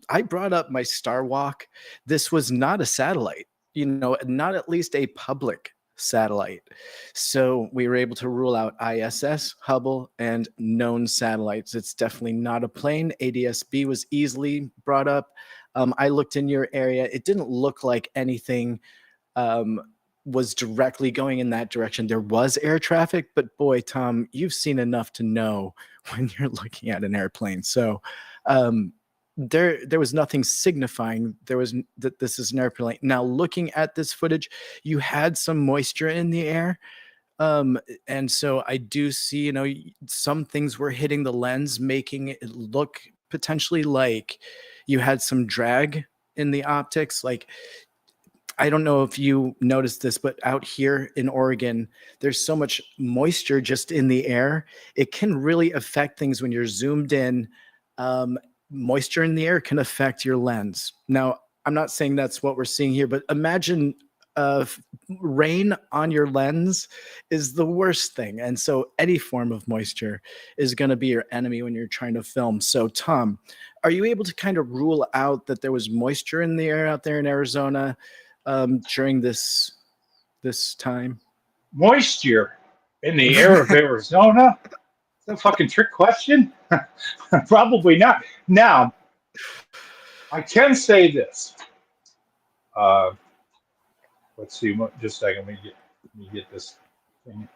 I brought up my Star Walk. This was not a satellite, not at least a public satellite. So we were able to rule out ISS, Hubble, and known satellites. It's definitely not a plane. ADS-B was easily brought up. I looked in your area. It didn't look like anything was directly going in that direction. There was air traffic, but boy, Tom, you've seen enough to know when you're looking at an airplane. So there was nothing signifying that this is an airplane. Now, looking at this footage, you had some moisture in the air. And so I do see, some things were hitting the lens, making it look potentially like you had some drag in the optics. Like, I don't know if you noticed this, but out here in Oregon, there's so much moisture just in the air. It can really affect things when you're zoomed in. Moisture in the air can affect your lens. Now, I'm not saying that's what we're seeing here, but imagine rain on your lens is the worst thing. And so any form of moisture is going to be your enemy when you're trying to film. So, Tom, are you able to kind of rule out that there was moisture in the air out there in Arizona during this time? Moisture in the air of Arizona? Is that a fucking trick question? Probably not. Now, I can say this. Let's see. Just a second. Let me get this thing.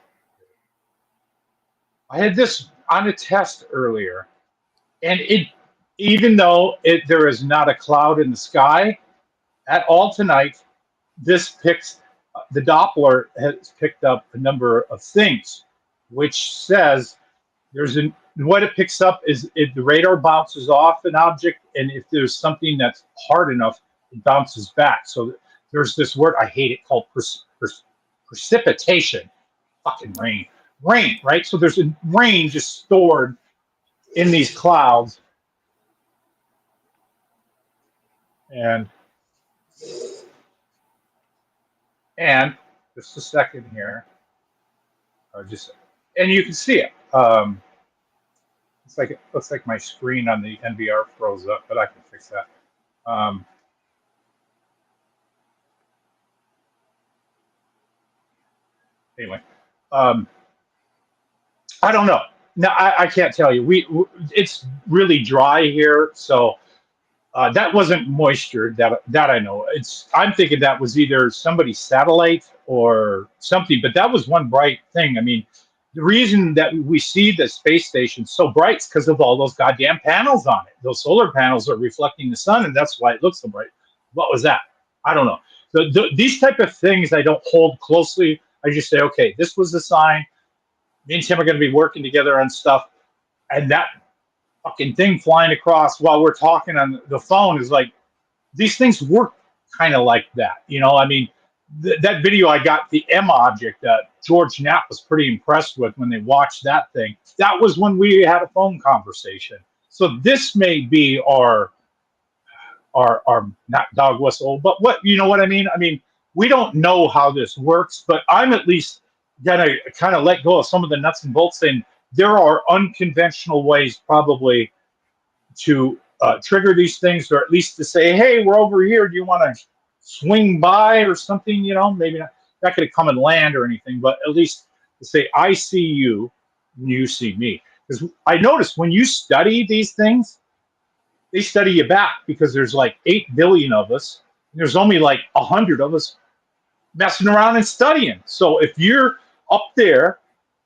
I had this on a test earlier, and even though there is not a cloud in the sky at all tonight, the Doppler has picked up a number of things, which says what it picks up is if the radar bounces off an object, and if there's something that's hard enough, it bounces back. So there's this word, I hate it, called precipitation. Fucking rain, right? So there's a rain just stored in these clouds, and just a second here. And you can see it. It looks like my screen on the NVR froze up, but I can fix that. Anyway, I don't know. No, I can't tell you. It's really dry here, so that wasn't moisture. That I know. I'm thinking that was either somebody's satellite or something. But that was one bright thing. I mean, the reason that we see the space station so bright is because of all those goddamn panels on it. Those solar panels are reflecting the sun, and that's why it looks so bright. What was that? I don't know. These type of things I don't hold closely. I just say, okay, this was a sign. Me and Tim are going to be working together on stuff, and that fucking thing flying across while we're talking on the phone is like, these things work kind of like that. I mean, that video I got, the M object, George Knapp was pretty impressed with when they watched that thing. That was when we had a phone conversation. So this may be our not dog whistle, but what what I mean? I mean, we don't know how this works, but I'm at least gonna kind of let go of some of the nuts and bolts, and there are unconventional ways probably to trigger these things, or at least to say, hey, we're over here, do you want to swing by or something? Maybe not going to come and land or anything, but at least to say, I see you and you see me. Because I noticed when you study these things, they study you back, because there's like 8 billion of us, and there's only like 100 of us messing around and studying. So if you're up there,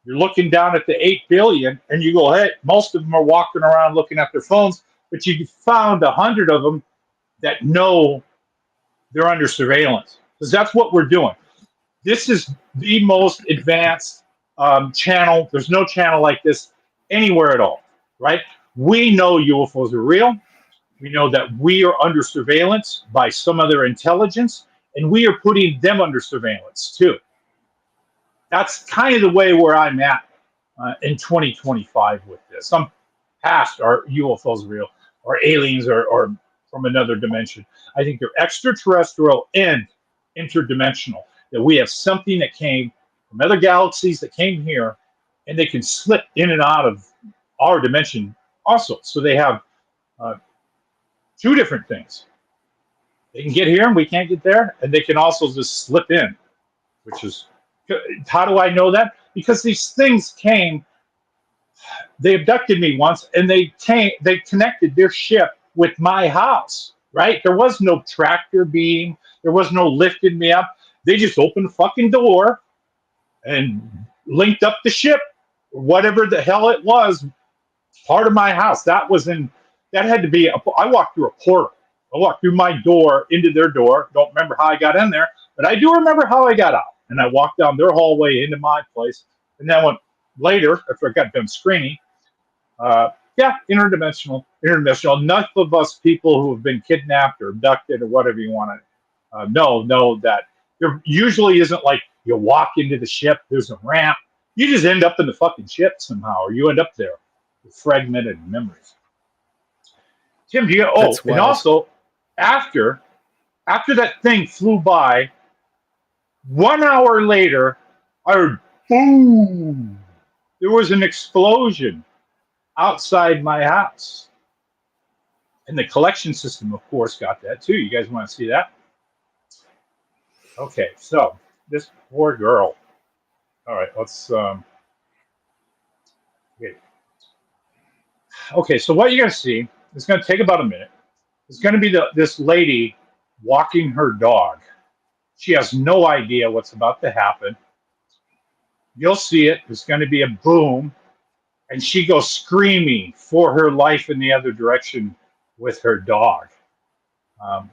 you're looking down at the 8 billion, and you go, hey, most of them are walking around looking at their phones, but you found 100 of them that know they're under surveillance, because that's what we're doing. This is the most advanced channel. There's no channel like this anywhere at all, right? We know UFOs are real. We know that we are under surveillance by some other intelligence, and we are putting them under surveillance too. That's kind of the way where I'm at in 2025 with this. I'm past our UFOs real, or aliens, or from another dimension. I think they're extraterrestrial and interdimensional. That we have something that came from other galaxies that came here, and they can slip in and out of our dimension also. So they have uh, two different things. They can get here and we can't get there, and they can also just slip in, which is, how do I know that? Because these things came, they abducted me once, and they connected their ship with my house, right? There was no tractor beam, there was no lifting me up. They just opened the fucking door and linked up the ship, whatever the hell it was, part of my house. That had to be, I walked through a portal. I walked through my door into their door. Don't remember how I got in there, but I do remember how I got out. And I walked down their hallway into my place. And then went later, after I got done screening, yeah, interdimensional. Enough of us people who have been kidnapped or abducted or whatever you want to know that there usually isn't like you walk into the ship, there's a ramp. You just end up in the fucking ship somehow, or you end up there with fragmented memories. Tim, do you? Oh, That's and wild. also after that thing flew by, 1 hour later, I heard boom. There was an explosion outside my house. And the collection system, of course, got that too. You guys want to see that? Okay, so this poor girl. All right, let's. Okay. Okay, so what you're going to see is going to take about a minute. It's going to be this lady walking her dog. She has no idea what's about to happen. You'll see it. There's going to be a boom, and she goes screaming for her life in the other direction with her dog.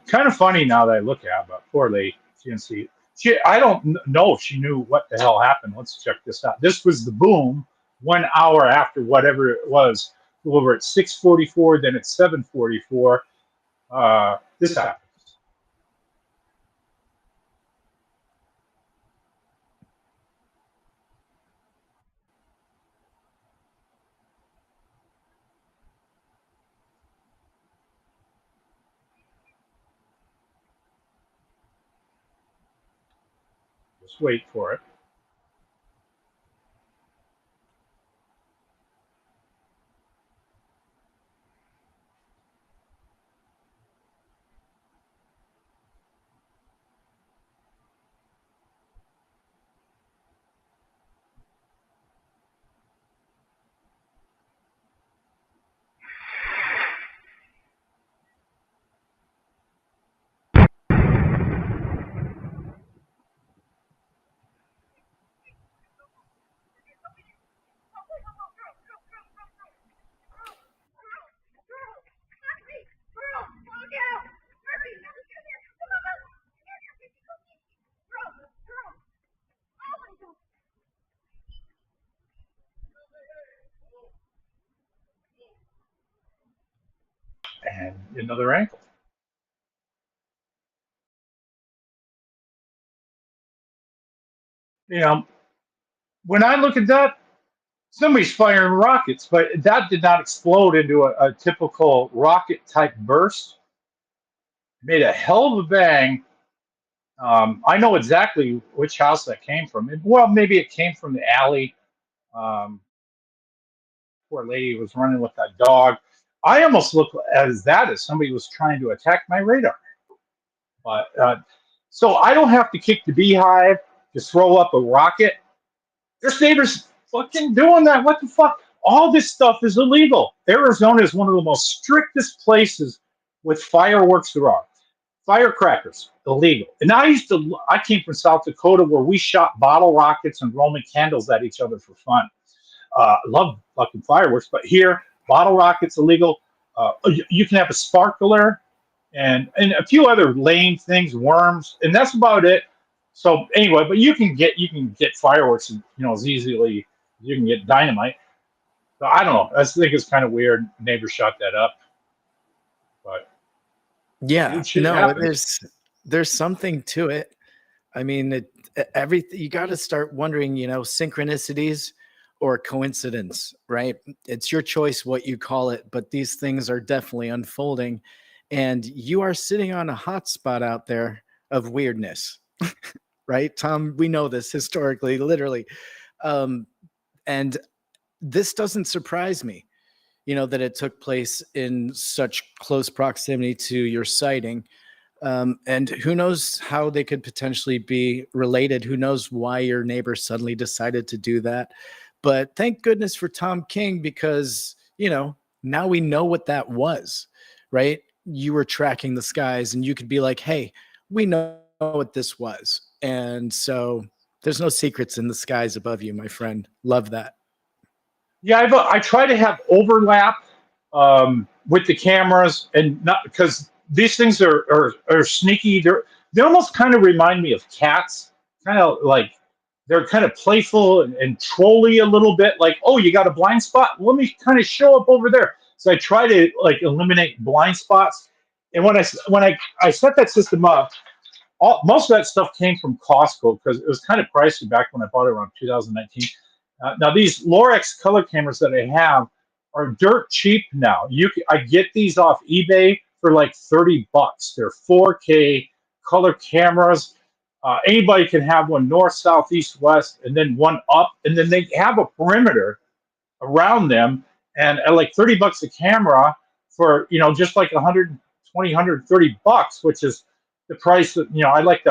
Kind of funny now that I look at it, but poor lady. She didn't see it. I don't know if she knew what the hell happened. Let's check this out. This was the boom 1 hour after whatever it was. We were at 6:44, then at 7:44. This happened. Just wait for it. and another ankle. You know, when I look at that, somebody's firing rockets, but that did not explode into a typical rocket type burst. It made a hell of a bang. I know exactly which house that came from. Well, maybe it came from the alley. Um, Poor lady was running with that dog. I almost look as that as somebody was trying to attack my radar. But so I don't have to kick the beehive to throw up a rocket. This neighbor's fucking doing that. What the fuck? All this stuff is illegal. Arizona is one of the most strictest places with fireworks there are. Firecrackers, illegal. And I came from South Dakota where we shot bottle rockets and Roman candles at each other for fun. I love fucking fireworks, but here, bottle rockets illegal. You can have a sparkler and a few other lame things, worms, and that's about it. So anyway, but you can get fireworks, as easily as you can get dynamite. So I don't know. I just think it's kind of weird. Neighbor shot that up, but Yeah, shit no, happens. there's something to it. I mean, everything you got to start wondering, synchronicities or coincidence, right? It's your choice what you call it, but these things are definitely unfolding, and you are sitting on a hot spot out there of weirdness, right, Tom? We know this historically, literally, and this doesn't surprise me. That it took place in such close proximity to your sighting. And who knows how they could potentially be related? Who knows why your neighbor suddenly decided to do that? But thank goodness for Tom King, because, now we know what that was, right? You were tracking the skies and you could be like, hey, we know what this was. And so there's no secrets in the skies above you, my friend. Love that. Yeah, I try to have overlap with the cameras, and not because these things are sneaky. They almost kind of remind me of cats, kind of like they're kind of playful and trolly a little bit. Like, oh, you got a blind spot? Let me kind of show up over there. So I try to like eliminate blind spots. And when I set that system up, most of that stuff came from Costco because it was kind of pricey back when I bought it around 2019. Now these Lorex color cameras that I have are dirt cheap now. I get these off eBay for like $30. They're 4K color cameras. Anybody can have one north, south, east, west, and then one up, and then they have a perimeter around them. And at like $30 a camera for just like 120, $130, which is the price that I like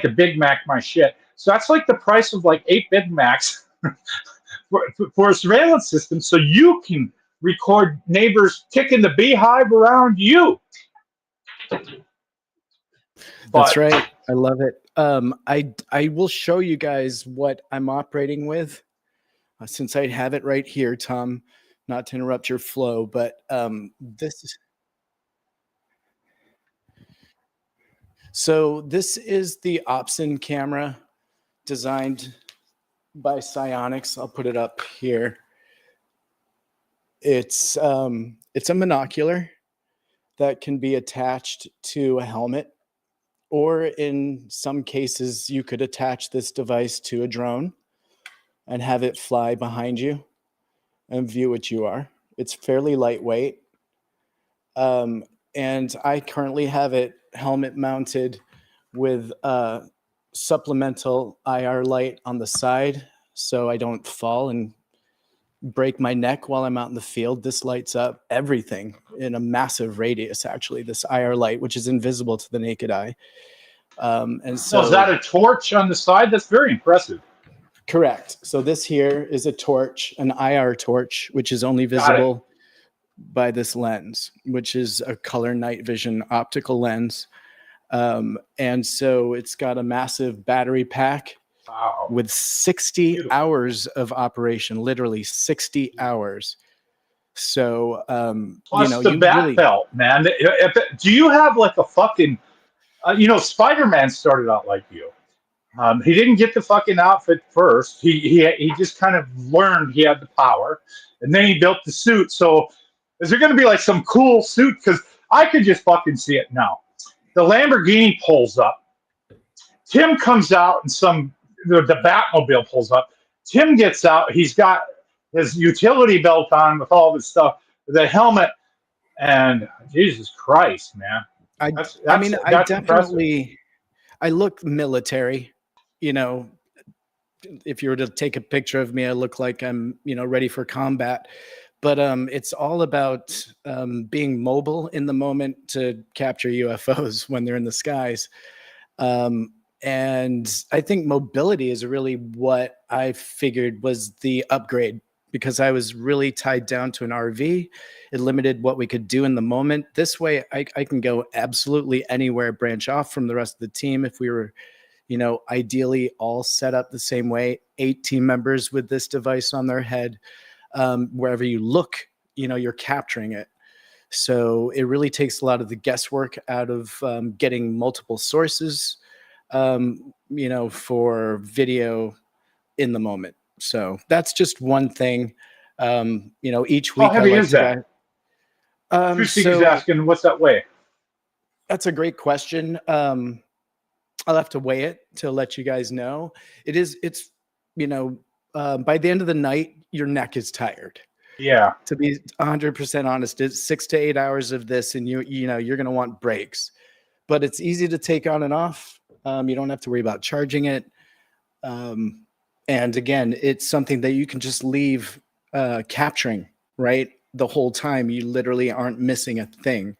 to Big Mac my shit. So that's like the price of like 8 Big Macs for a surveillance system, so you can record neighbors kicking the beehive around you. That's But right. I love it. I will show you guys what I'm operating with, since I have it right here, Tom. Not to interrupt your flow, but this is the Opsin camera designed by SIONYX. I'll put it up here. It's a monocular that can be attached to a helmet, or in some cases, you could attach this device to a drone and have it fly behind you and view what you are. It's fairly lightweight. And I currently have it helmet mounted with a supplemental IR light on the side so I don't fall and break my neck while I'm out in the field. This lights up everything in a massive radius, actually, this IR light, which is invisible to the naked eye. And so, is that a torch on the side? That's very impressive. Correct. So this here is a torch, an IR torch, which is only visible by this lens, which is a color night vision optical lens. And so it's got a massive battery pack. Wow. With 60 Beautiful. hours of operation, literally 60 hours. So, Plus the bat belt, man. Do you have like a fucking, Spider-Man started out like you. He didn't get the fucking outfit first. He just kind of learned he had the power, and then he built the suit. So Is there going to be like some cool suit? Because I could just fucking see it now. The Lamborghini pulls up. Tim comes out and the Batmobile pulls up. Tim gets out. He's got his utility belt on with all this stuff, the helmet, and Jesus Christ, man. I mean, I That's impressive. definitely, I look military, you know, if you were to take a picture of me, I look like I'm, you know, ready for combat. But it's all about being mobile in the moment to capture UFOs when they're in the skies. And I think mobility is really what I figured was the upgrade, because I was really tied down to an RV. It limited what we could do in the moment. This way, I can go absolutely anywhere, branch off from the rest of the team if we were, you know, ideally all set up the same way, 8 team members with this device on their head. Wherever you look, you know, you're capturing it. So it really takes a lot of the guesswork out of getting multiple sources, you know, for video in the moment. So that's just one thing. You know, each How week I heavy like is to that? Trucy is so asking, what's that weigh? that's a great question. I'll have to weigh it to let you guys know. It's, you know, by the end of the night, your neck is tired. Yeah. To be 100% honest, it's 6 to 8 hours of this, and you know, you're going to want breaks. But it's easy to take on and off. You don't have to worry about charging it. And again, it's something that you can just leave capturing, right? The whole time. You literally aren't missing a thing.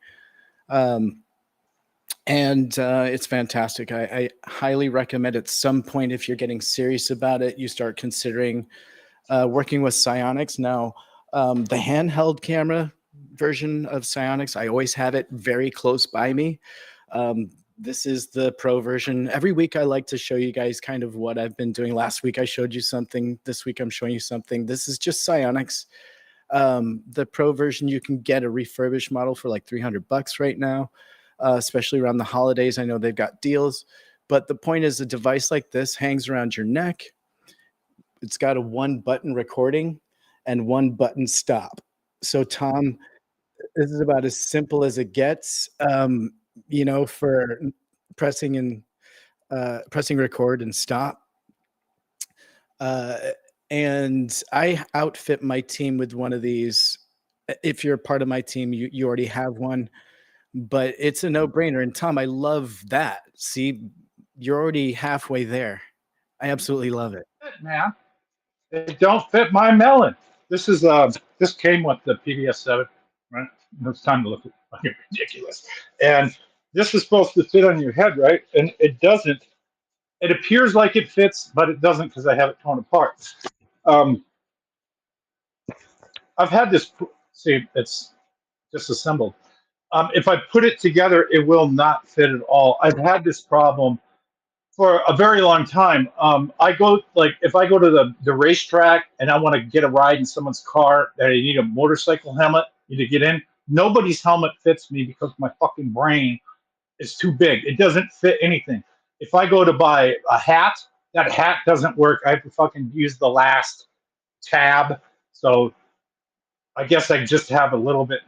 And it's fantastic. I highly recommend at some point, if you're getting serious about it, you start considering working with SIONYX. Now, the handheld camera version of SIONYX, I always have it very close by me. This is the pro version. Every week I like to show you guys kind of what I've been doing. Last week I showed you something. This week I'm showing you something. This is just SIONYX. The pro version, you can get a refurbished model for like $300 right now, especially around the holidays. I know they've got deals. But the point is, a device like this hangs around your neck. It's got a 1-button recording and 1-button stop. So Tom, this is about as simple as it gets, you know, for pressing record and stop. And I outfit my team with one of these. If you're a part of my team, you already have one, but it's a no-brainer. And Tom, I love that. See, you're already halfway there. I absolutely love it. Man, it don't fit my melon. This is this came with the PBS7, right? It's time to look at fucking ridiculous. And this is supposed to fit on your head, right? And it doesn't. It appears like it fits, but it doesn't because I have it torn apart. I've had this. See, it's disassembled. If I put it together, it will not fit at all. I've had this problem for a very long time. I go like if I go to the racetrack and I want to get a ride in someone's car that I need a motorcycle helmet to get in. Nobody's helmet fits me because my fucking brain is too big. It doesn't fit anything. If I go to buy a hat, that hat doesn't work. I have to fucking use the last tab. So I guess I just have a little bit.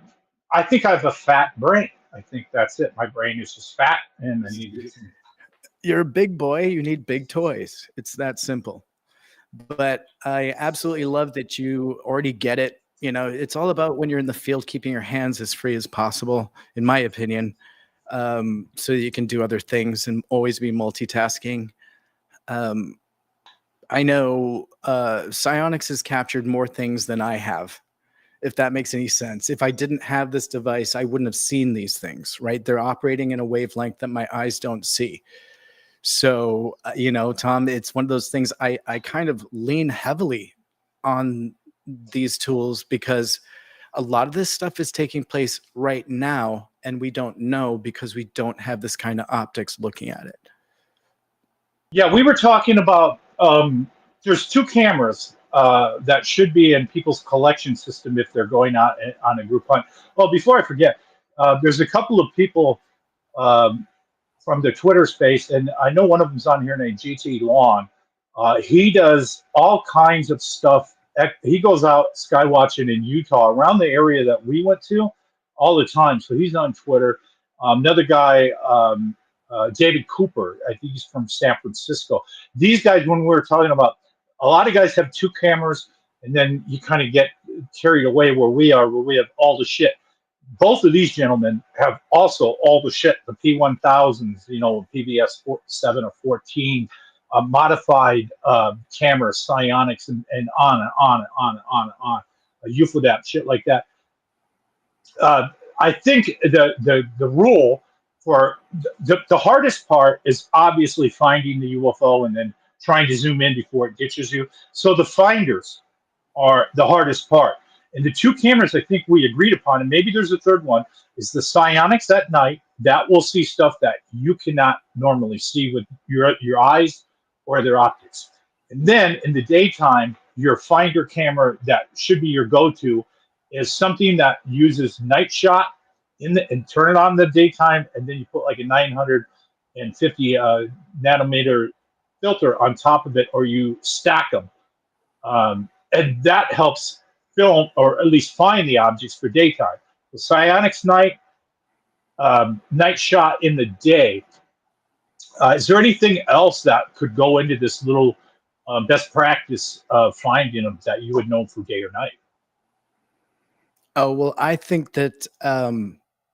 I think I have a fat brain. I think that's it. My brain is just fat, and I need to. You're a big boy. You need big toys. It's that simple. But I absolutely love that you already get it. You know, it's all about when you're in the field, keeping your hands as free as possible, in my opinion, so you can do other things and always be multitasking. I know SIONYX has captured more things than I have, if that makes any sense. If I didn't have this device, I wouldn't have seen these things, right? They're operating in a wavelength that my eyes don't see. So, you know, Tom, it's one of those things I kind of lean heavily on these tools because a lot of this stuff is taking place right now and we don't know because we don't have this kind of optics looking at it. Yeah, we were talking about there's 2 cameras that should be in people's collection system if they're going out on a group hunt. Well, before I forget, there's a couple of people from the Twitter space, and I know one of them's on here named GT Long. He does all kinds of stuff he goes out skywatching in Utah, around the area that we went to, all the time. So he's on Twitter. Another guy, David Cooper, I think he's from San Francisco. These guys, when we were talking about, a lot of guys have two cameras, and then you kind of get carried away where we are, where we have all the shit. Both of these gentlemen have also all the shit, the P1000s, PBS 7 or 14, modified cameras, SIONYX, and on and on and on and on and on, UFODAP, shit like that. I think the rule for the hardest part is obviously finding the UFO and then trying to zoom in before it ditches you. So the finders are the hardest part. And the two cameras I think we agreed upon, and maybe there's a third one, is the SIONYX at night. That will see stuff that you cannot normally see with your eyes or their optics. And then in the daytime, your finder camera that should be your go-to is something that uses night shot and turn it on in the daytime, and then you put like a 950 nanometer filter on top of it, or you stack them. And that helps film, or at least find the objects for daytime. The SIONYX night shot in the day. Is there anything else that could go into this little best practice of finding them that you would know for day or night? Oh, well, I think that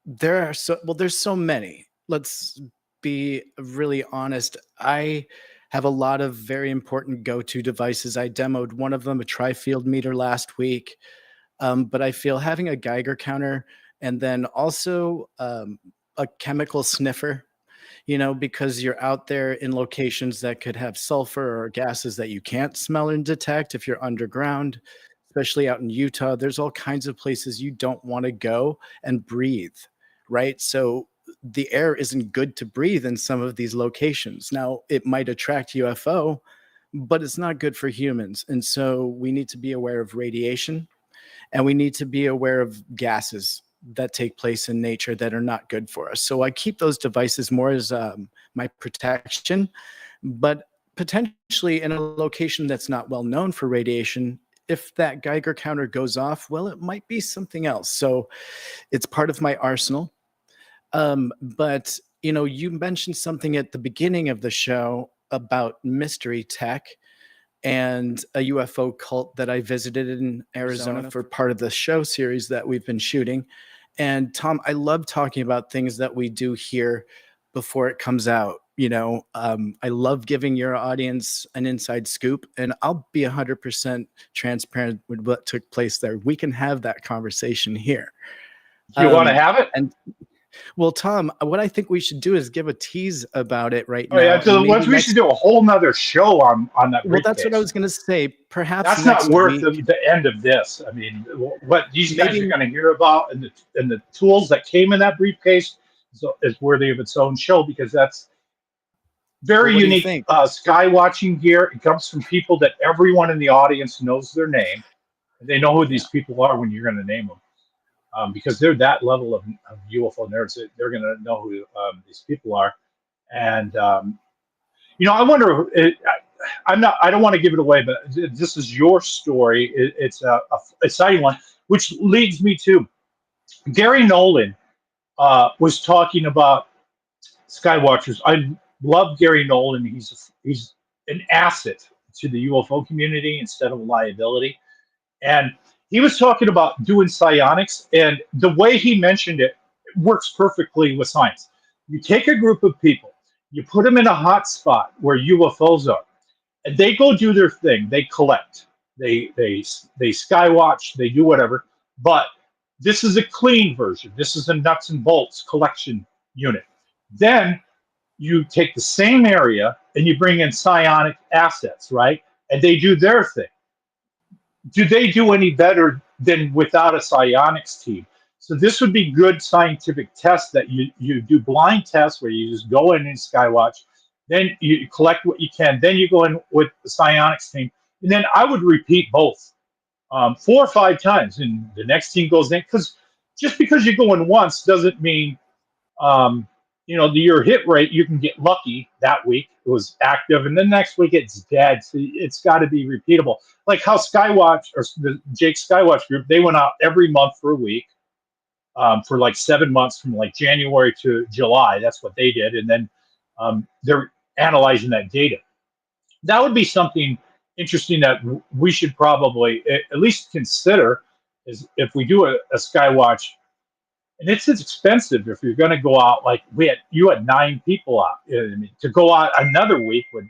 there's so many. Let's be really honest. I have a lot of very important go-to devices. I demoed one of them, a tri-field meter, last week. But I feel having a Geiger counter and then also a chemical sniffer, because you're out there in locations that could have sulfur or gases that you can't smell and detect if you're underground, especially out in Utah. There's all kinds of places you don't want to go and breathe, right? So the air isn't good to breathe in some of these locations. Now, it might attract UFO, but it's not good for humans. And so we need to be aware of radiation, and we need to be aware of gases that take place in nature that are not good for us. So I keep those devices more as my protection, but potentially in a location that's not well known for radiation, if that Geiger counter goes off, well, it might be something else. So it's part of my arsenal. But you mentioned something at the beginning of the show about mystery tech and a UFO cult that I visited in Arizona for part of the show series that we've been shooting. And Tom, I love talking about things that we do here before it comes out. I love giving your audience an inside scoop, and I'll be 100% transparent with what took place there. We can have that conversation here. You want to have it? And well, Tom, what I think we should do is give a tease about it right now. Oh yeah, so we should do a whole nother show on that. Well, that's what I was going to say. Perhaps that's not worth the end of this. I mean, what these guys are going to hear about and the tools that came in that briefcase is worthy of its own show, because that's very unique sky watching gear. It comes from people that everyone in the audience knows their name, and they know who these people are when you're going to name them. Because they're that level of UFO nerds, they're going to know who these people are. And I wonder. I don't want to give it away, but this is your story. It's a exciting one, which leads me to Gary Nolan was talking about Skywatchers. I love Gary Nolan. He's an asset to the UFO community instead of a liability. And he was talking about doing SIONYX, and the way he mentioned it works perfectly with science. You take a group of people, you put them in a hot spot where UFOs are, and they go do their thing. They collect, they skywatch, they do whatever. But this is a clean version. This is a nuts and bolts collection unit. Then you take the same area and you bring in psionic assets, right? And they do their thing. Do they do any better than without a SIONYX team? So this would be good scientific tests that you do blind tests where you just go in and skywatch, then you collect what you can, then you go in with the SIONYX team, and then I would repeat both 4 or 5 times, and the next team goes in, because just because you go in once doesn't mean your hit rate, you can get lucky that week it was active, and then next week it's dead. So it's got to be repeatable. Like how Skywatch or the Jake Skywatch group, they went out every month for a week for like 7 months from like January to July. That's what they did, and then they're analyzing that data. That would be something interesting that we should probably at least consider is if we do a Skywatch, and it's expensive if you're going to go out like you had 9 people out. I mean, to go out another week with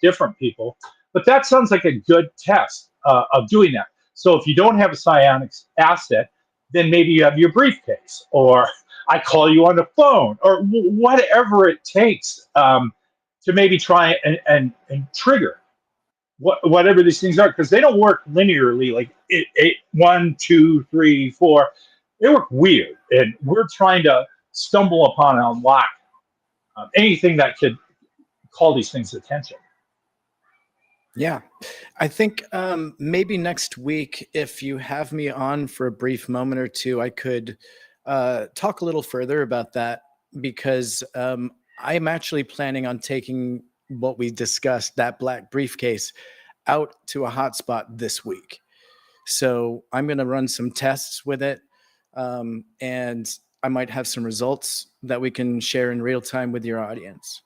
different people, but that sounds like a good test of doing that. So if you don't have a SIONYX asset, then maybe you have your briefcase, or I call you on the phone, or whatever it takes to maybe try and trigger whatever these things are, because they don't work linearly like it 1, 2, 3, 4. They work weird, and we're trying to stumble upon and unlock anything that could call these things attention. Yeah, I think maybe next week, if you have me on for a brief moment or two, I could talk a little further about that, because I'm actually planning on taking what we discussed, that black briefcase, out to a hotspot this week. So I'm going to run some tests with it, and I might have some results that we can share in real time with your audience.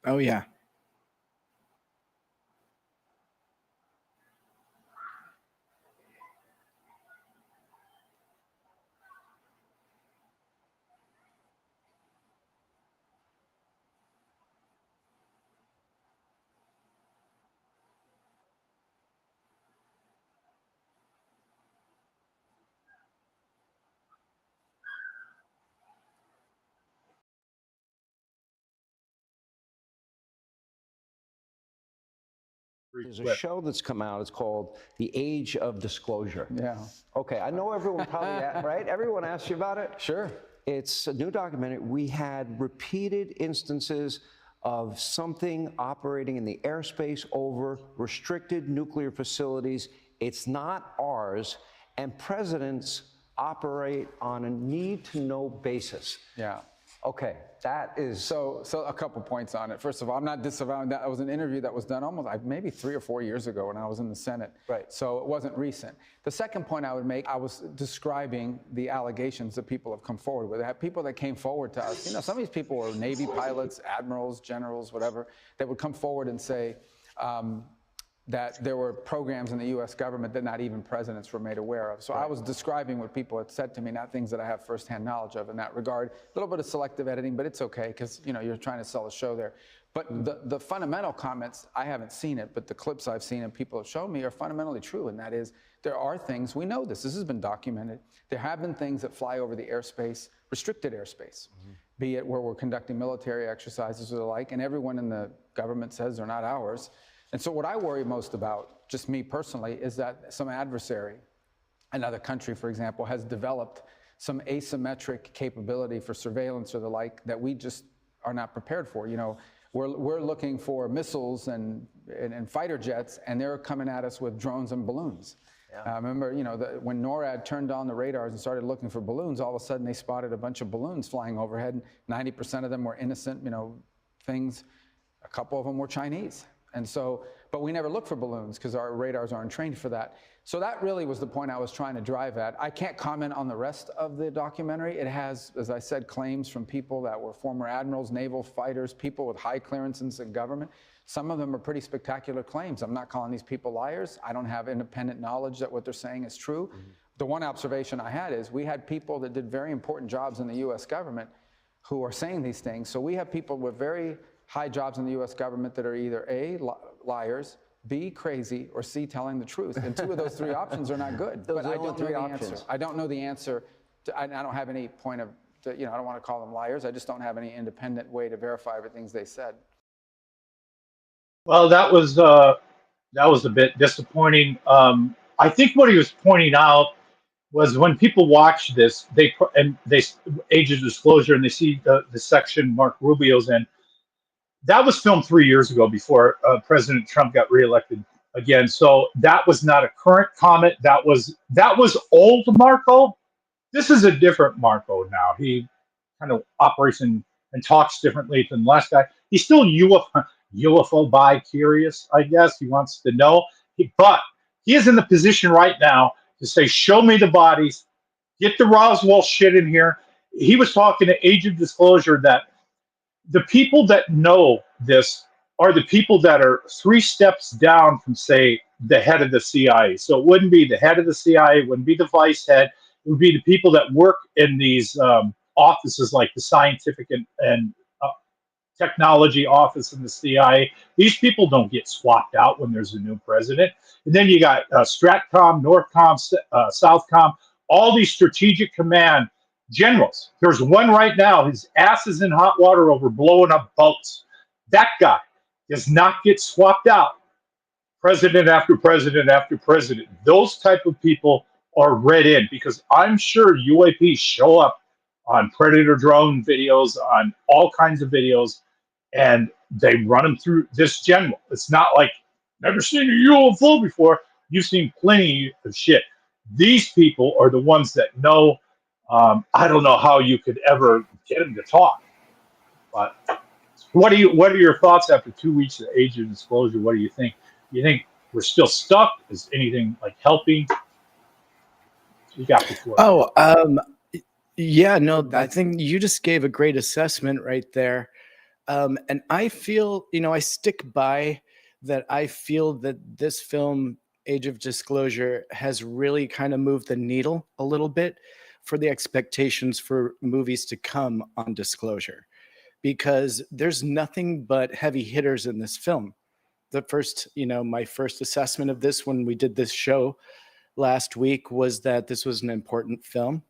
Oh, yeah. There's a show that's come out. It's called The Age of Disclosure. Yeah. Okay, I know everyone probably, right? Everyone asks you about it? Sure. It's a new documentary. We had repeated instances of something operating in the airspace over restricted nuclear facilities. It's not ours, and presidents operate on a need-to-know basis. Yeah. Okay, that is... So a couple points on it. First of all, I'm not disavowing that. It was an interview that was done almost maybe 3 or 4 years ago when I was in the Senate. Right. So it wasn't recent. The second point I would make, I was describing the allegations that people have come forward with. I have people that came forward to us. Some of these people were Navy pilots, admirals, generals, whatever, that would come forward and say, that there were programs in the U.S. government that not even presidents were made aware of. So I was describing what people had said to me, not things that I have firsthand knowledge of in that regard. A little bit of selective editing, but it's okay, because you're trying to sell a show there. But the fundamental comments, I haven't seen it, but the clips I've seen and people have shown me are fundamentally true, and that is there are things, we know this has been documented, there have been things that fly over the airspace, restricted airspace, be it where we're conducting military exercises or the like, and everyone in the government says they're not ours. And so what I worry most about, just me personally, is that some adversary, another country, for example, has developed some asymmetric capability for surveillance or the like that we just are not prepared for. We're looking for missiles and fighter jets, and they're coming at us with drones and balloons. Yeah. Remember, when NORAD turned on the radars and started looking for balloons, all of a sudden they spotted a bunch of balloons flying overhead, and 90% of them were innocent, things. A couple of them were Chinese. And so, but we never look for balloons because our radars aren't trained for that. So that really was the point I was trying to drive at. I can't comment on the rest of the documentary. It has, as I said, claims from people that were former admirals, naval fighters, people with high clearances in government. Some of them are pretty spectacular claims. I'm not calling these people liars. I don't have independent knowledge that what they're saying is true. The one observation I had is we had people that did very important jobs in the U.S. government who are saying these things. So we have people with very high jobs in the U.S. government that are either A, liars, B, crazy, or C, telling the truth. And 2 of those 3 options are not good. Those but are I only don't know 3 the options. answer. I don't know the answer. I don't have any point of I don't want to call them liars. I just don't have any independent way to verify everything they said. Well, that was a bit disappointing. I think what he was pointing out was when people watch this, they age of disclosure, and they see the section Mark Rubio's in. That was filmed 3 years ago before President Trump got reelected again. So that was not a current comment. That was old Marco. This is a different Marco now. He kind of operates and talks differently than the last guy. He's still UFO bi-curious, I guess. He wants to know. But he is in the position right now to say, show me the bodies, get the Roswell shit in here. He was talking to Age of Disclosure that the people that know this are the people that are 3 steps down from, say, the head of the CIA. So it wouldn't be the head of the CIA, it wouldn't be the vice head, it would be the people that work in these offices like the scientific and technology office in the CIA. These people don't get swapped out when there's a new president. And then you got Stratcom, Northcom, Southcom, all these strategic command generals. There's one right now, his ass is in hot water over blowing up boats. That guy does not get swapped out. President after president after president. Those type of people are read in because I'm sure UAPs show up on Predator drone videos, on all kinds of videos, and they run them through this general. It's not like, never seen a UFO before. You've seen plenty of shit. These people are the ones that know. I don't know how you could ever get them to talk. But what are your thoughts after 2 weeks of Age of Disclosure? What do you think? You think we're still stuck? Is anything like helping? You got before. Yeah, no, I think you just gave a great assessment right there. And I feel, I stick by that. I feel that this film, Age of Disclosure, has really kind of moved the needle a little bit for the expectations for movies to come on disclosure, because there's nothing but heavy hitters in this film. The first, my first assessment of this when we did this show last week was that this was an important film.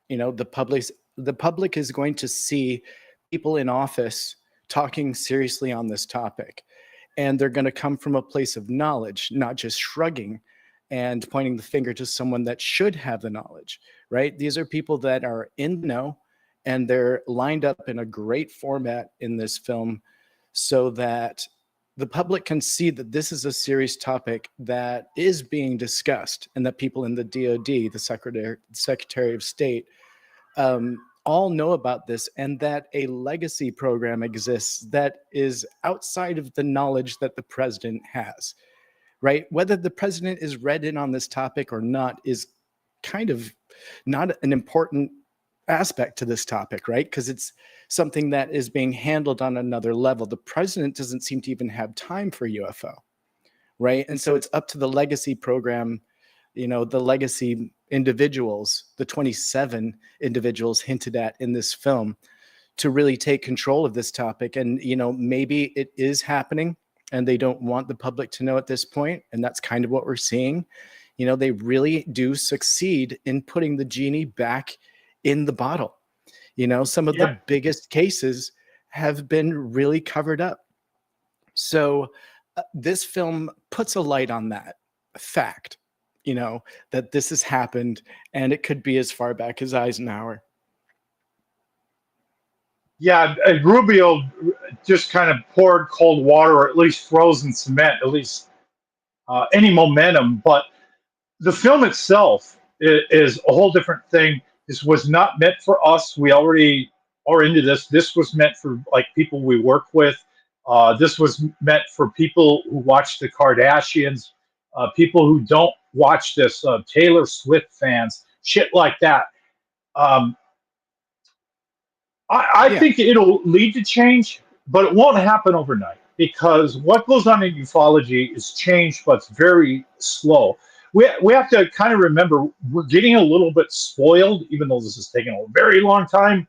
The public is going to see people in office talking seriously on this topic, and they're going to come from a place of knowledge, not just shrugging and pointing the finger to someone that should have the knowledge, right? These are people that are in the know, and they're lined up in a great format in this film so that the public can see that this is a serious topic that is being discussed, and that people in the DOD, the Secretary of State, all know about this, and that a legacy program exists that is outside of the knowledge that the president has, right? Whether the president is read in on this topic or not is kind of not an important aspect to this topic, right? Because it's something that is being handled on another level. The president doesn't seem to even have time for UFO, right? And so it's up to the legacy program, the legacy individuals, the 27 individuals hinted at in this film, to really take control of this topic. And, maybe it is happening and they don't want the public to know at this point. And that's kind of what we're seeing. They really do succeed in putting the genie back in the bottle. Some of the biggest cases have been really covered up. So this film puts a light on that fact, that this has happened, and it could be as far back as Eisenhower. Yeah, Rubio just kind of poured cold water, or at least frozen cement, at least any momentum. But the film itself is a whole different thing. This was not meant for us. We already are into this. This was meant for like people we work with. This was meant for people who watch the Kardashians, people who don't watch this, Taylor Swift fans, shit like that. I think it'll lead to change, but it won't happen overnight, because what goes on in ufology is change, but it's very slow. We have to kind of remember we're getting a little bit spoiled, even though this is taking a very long time.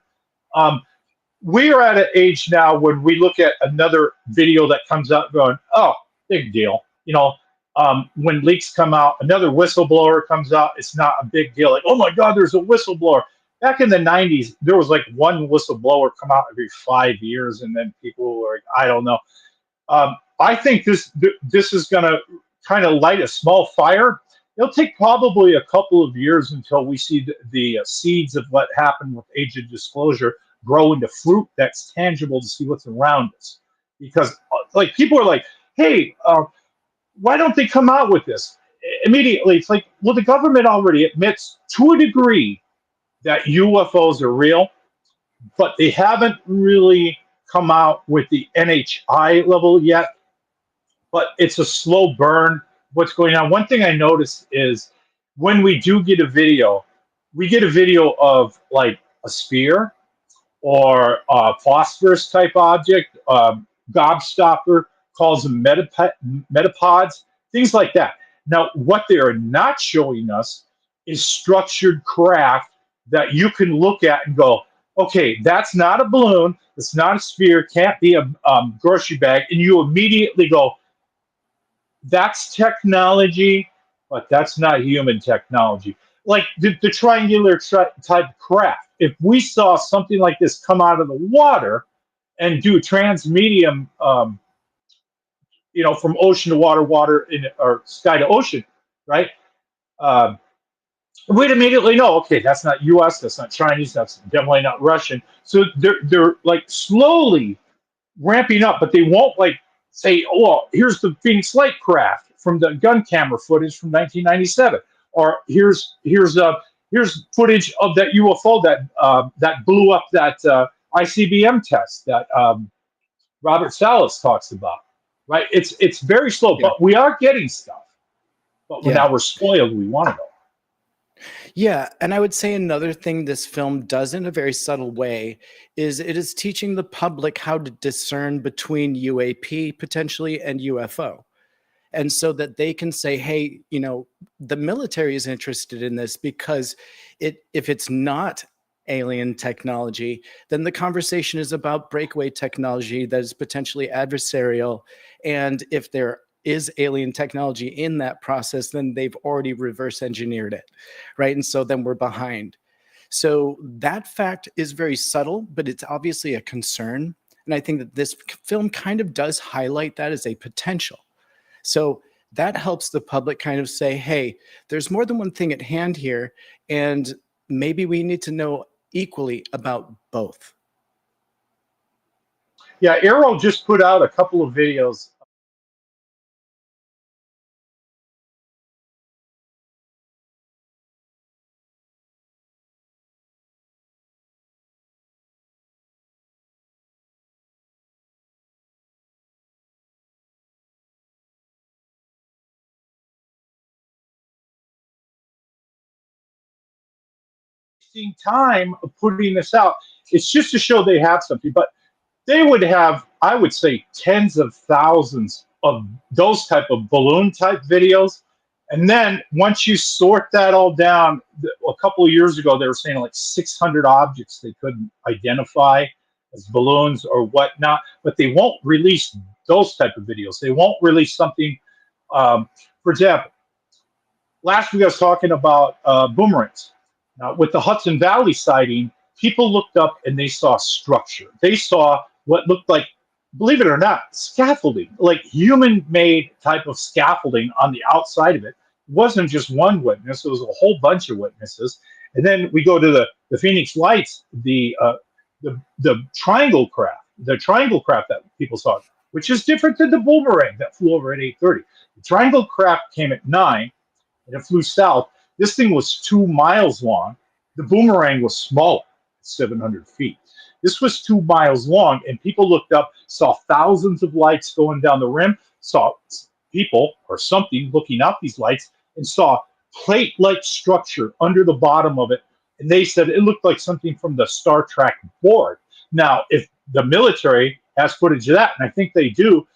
We are at an age now when we look at another video that comes out going, oh, big deal. When leaks come out, another whistleblower comes out, it's not a big deal. Like, oh my God, there's a whistleblower. back in the 90s, there was like one whistleblower come out every 5 years, and then people were like, I don't know. I think this is going to kind of light a small fire. It'll take probably a couple of years until we see the seeds of what happened with age of disclosure grow into fruit that's tangible to see what's around us. Because like people are like, hey, why don't they come out with this? Immediately, it's like, well, the government already admits to a degree that UFOs are real, but they haven't really come out with the NHI level yet. But it's a slow burn. What's going on? One thing I noticed is when we do get a video, we get a video of like a sphere or a phosphorus type object. Gobstopper calls them metapods, things like that. Now, what they are not showing us is structured craft that you can look at and go, okay, that's not a balloon, it's not a sphere, can't be a grocery bag, and you immediately go, that's technology, but that's not human technology. Like the triangular type craft. If we saw something like this come out of the water and do transmedium, from ocean to water, or sky to ocean, right? We'd immediately know, okay, that's not U.S., that's not Chinese, that's definitely not Russian. So they're like slowly ramping up, but they won't like say, oh, well, here's the Phoenix Light craft from the gun camera footage from 1997, or here's footage of that UFO that blew up that ICBM test that Robert Salas talks about. Right? It's very slow, Yeah. but we are getting stuff. But Yeah. now we're spoiled. We want to know. Yeah, and I would say another thing this film does in a very subtle way is it is teaching the public how to discern between UAP potentially and UFO. And so that they can say, hey, the military is interested in this because if it's not alien technology, then the conversation is about breakaway technology that is potentially adversarial. And if there is alien technology in that process, then they've already reverse engineered it, right? And so then we're behind. So that fact is very subtle, but it's obviously a concern. And I think that this film kind of does highlight that as a potential. So that helps the public kind of say, hey, there's more than one thing at hand here, and maybe we need to know equally about both. Yeah, Arrow just put out a couple of videos. Time of putting this out. It's just to show they have something, but they would have, I would say, tens of thousands of those type of balloon type videos. And then once you sort that all down, a couple of years ago, they were saying like 600 objects they couldn't identify as balloons or whatnot, but they won't release those type of videos. They won't release something, for example, last week I was talking about boomerangs. Now, with the Hudson Valley sighting, people looked up and they saw structure. They saw what looked like, believe it or not, scaffolding, like human-made type of scaffolding on the outside of it. It wasn't just one witness; it was a whole bunch of witnesses. And then we go to the Phoenix Lights, the triangle craft, that people saw, which is different than the boomerang that flew over at 8:30. The triangle craft came at 9, and it flew south. This thing was 2 miles long. The boomerang was smaller, 700 feet. This was 2 miles long, and people looked up, saw thousands of lights going down the rim, saw people or something looking out these lights, and saw plate-like structure under the bottom of it. And they said it looked like something from the Star Trek board. Now, if the military has footage of that, and I think they do,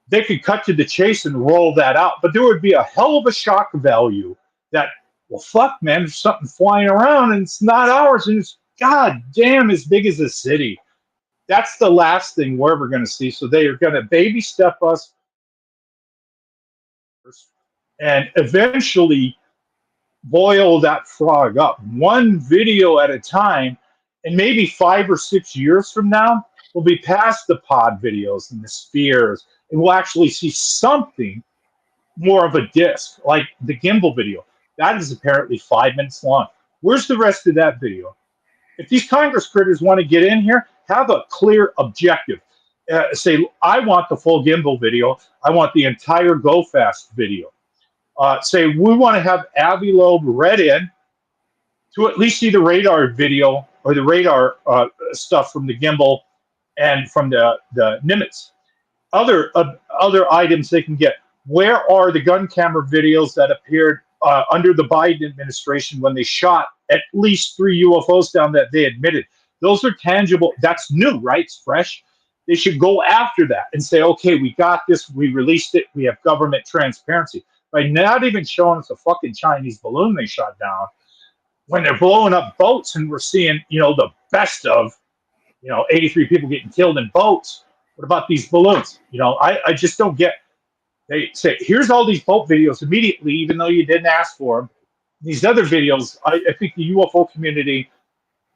they could cut to the chase and roll that out. But there would be a hell of a shock value that, well, fuck, man, there's something flying around and it's not ours, and it's goddamn as big as a city. That's the last thing we're ever going to see. So they are going to baby step us, and eventually boil that frog up one video at a time, and maybe 5 or 6 years from now, we'll be past the pod videos and the spheres, and we'll actually see something more of a disc, like the gimbal video. That is apparently 5 minutes long. Where's the rest of that video? If these Congress critters want to get in here, have a clear objective. Say, I want the full gimbal video. I want the entire Go Fast video. Say, we want to have Avi Loeb read in to at least see the radar video or the radar stuff from the gimbal and from the Nimitz. Other items they can get. Where are the gun camera videos that appeared under the Biden administration when they shot at least 3 UFOs down that they admitted? Those are tangible. That's new, right? It's fresh. They should go after that and say, okay, we got this. We released it. We have government transparency. By not even showing us a fucking Chinese balloon they shot down, when they're blowing up boats and we're seeing, the best of, 83 people getting killed in boats. What about these balloons? I just don't get. They say, here's all these boat videos immediately, even though you didn't ask for them. These other videos, I think the UFO community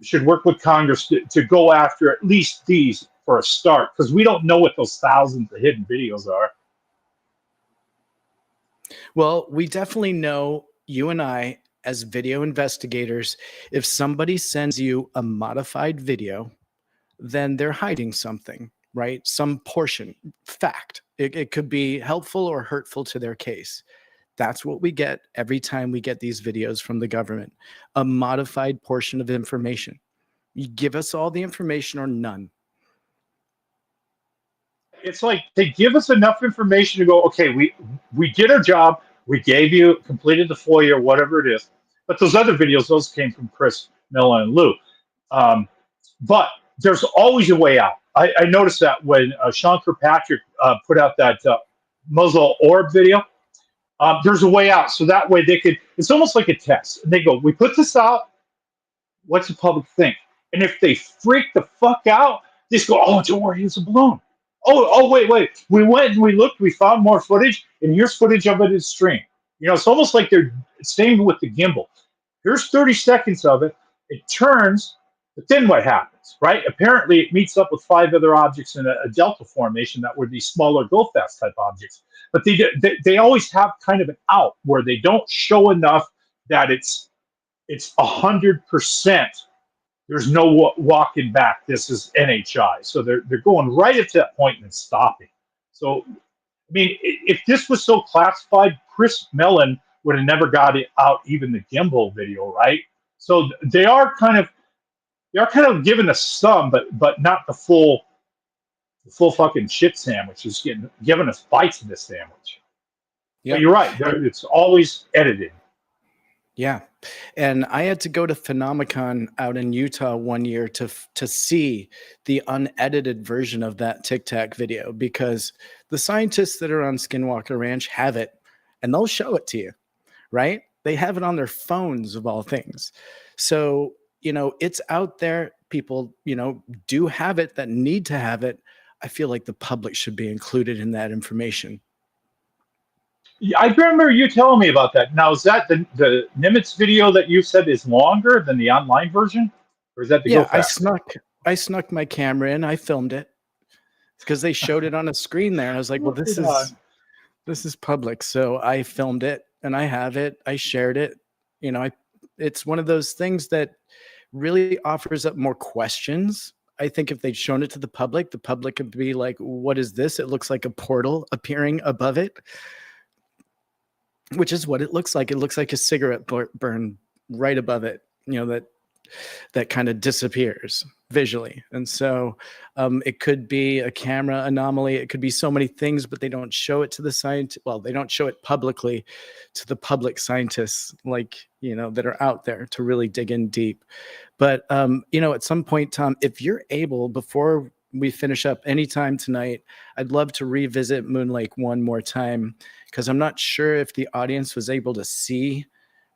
should work with Congress to go after at least these for a start, because we don't know what those thousands of hidden videos are. Well, we definitely know, you and I, as video investigators, if somebody sends you a modified video, then they're hiding something, right? Some portion, fact. It could be helpful or hurtful to their case. That's what we get every time we get these videos from the government, a modified portion of information. You give us all the information or none. It's like they give us enough information to go, okay, we did our job. We gave you, completed the FOIA or whatever it is. But those other videos, those came from Chris, Miller, and Lou. But there's always a way out. I noticed that when Sean Kirkpatrick put out that muzzle orb video, there's a way out. So that way they could, it's almost like a test. And they go, we put this out. What's the public think? And if they freak the fuck out, they just go, oh, don't worry, it's a balloon. Oh, wait. We went and we looked, we found more footage, and here's footage of it in stream. It's almost like they're staying with the gimbal. Here's 30 seconds of it. It turns, but then what happens, right? Apparently, it meets up with 5 other objects in a delta formation that would be smaller go-fast type objects. But they always have kind of an out where they don't show enough that it's 100%. There's no walking back. This is NHI. So they're going right at that point and stopping. So, I mean, if this was so classified, Chris Mellon would have never got it out, even the gimbal video, right? So they are kind of giving us some, but not the full fucking shit sandwich. Is giving us bites of this sandwich. Yeah, you're right. It's always edited. Yeah. And I had to go to Phenomicon out in Utah one year to see the unedited version of that Tic Tac video, because the scientists that are on Skinwalker Ranch have it and they'll show it to you, right? They have it on their phones of all things. So, it's out there. People, do have it that need to have it. I feel like the public should be included in that information. I remember you telling me about that. Now, is that the Nimitz video that you said is longer than the online version? Or is that the Yeah, I snuck my camera in. I filmed it because they showed it on a screen there. And I was like, well, this is public. So I filmed it and I have it. I shared it. It's one of those things that really offers up more questions. I think if they'd shown it to the public could be like, what is this? It looks like a portal appearing above it. Which is what it looks like. It looks like a cigarette burn right above it, that kind of disappears visually. And so it could be a camera anomaly. It could be so many things, but they don't show it to the scientists. Well, they don't show it publicly to the public scientists, that are out there to really dig in deep. But, at some point, Tom, if you're able, before we finish up anytime tonight, I'd love to revisit Moon Lake one more time, because I'm not sure if the audience was able to see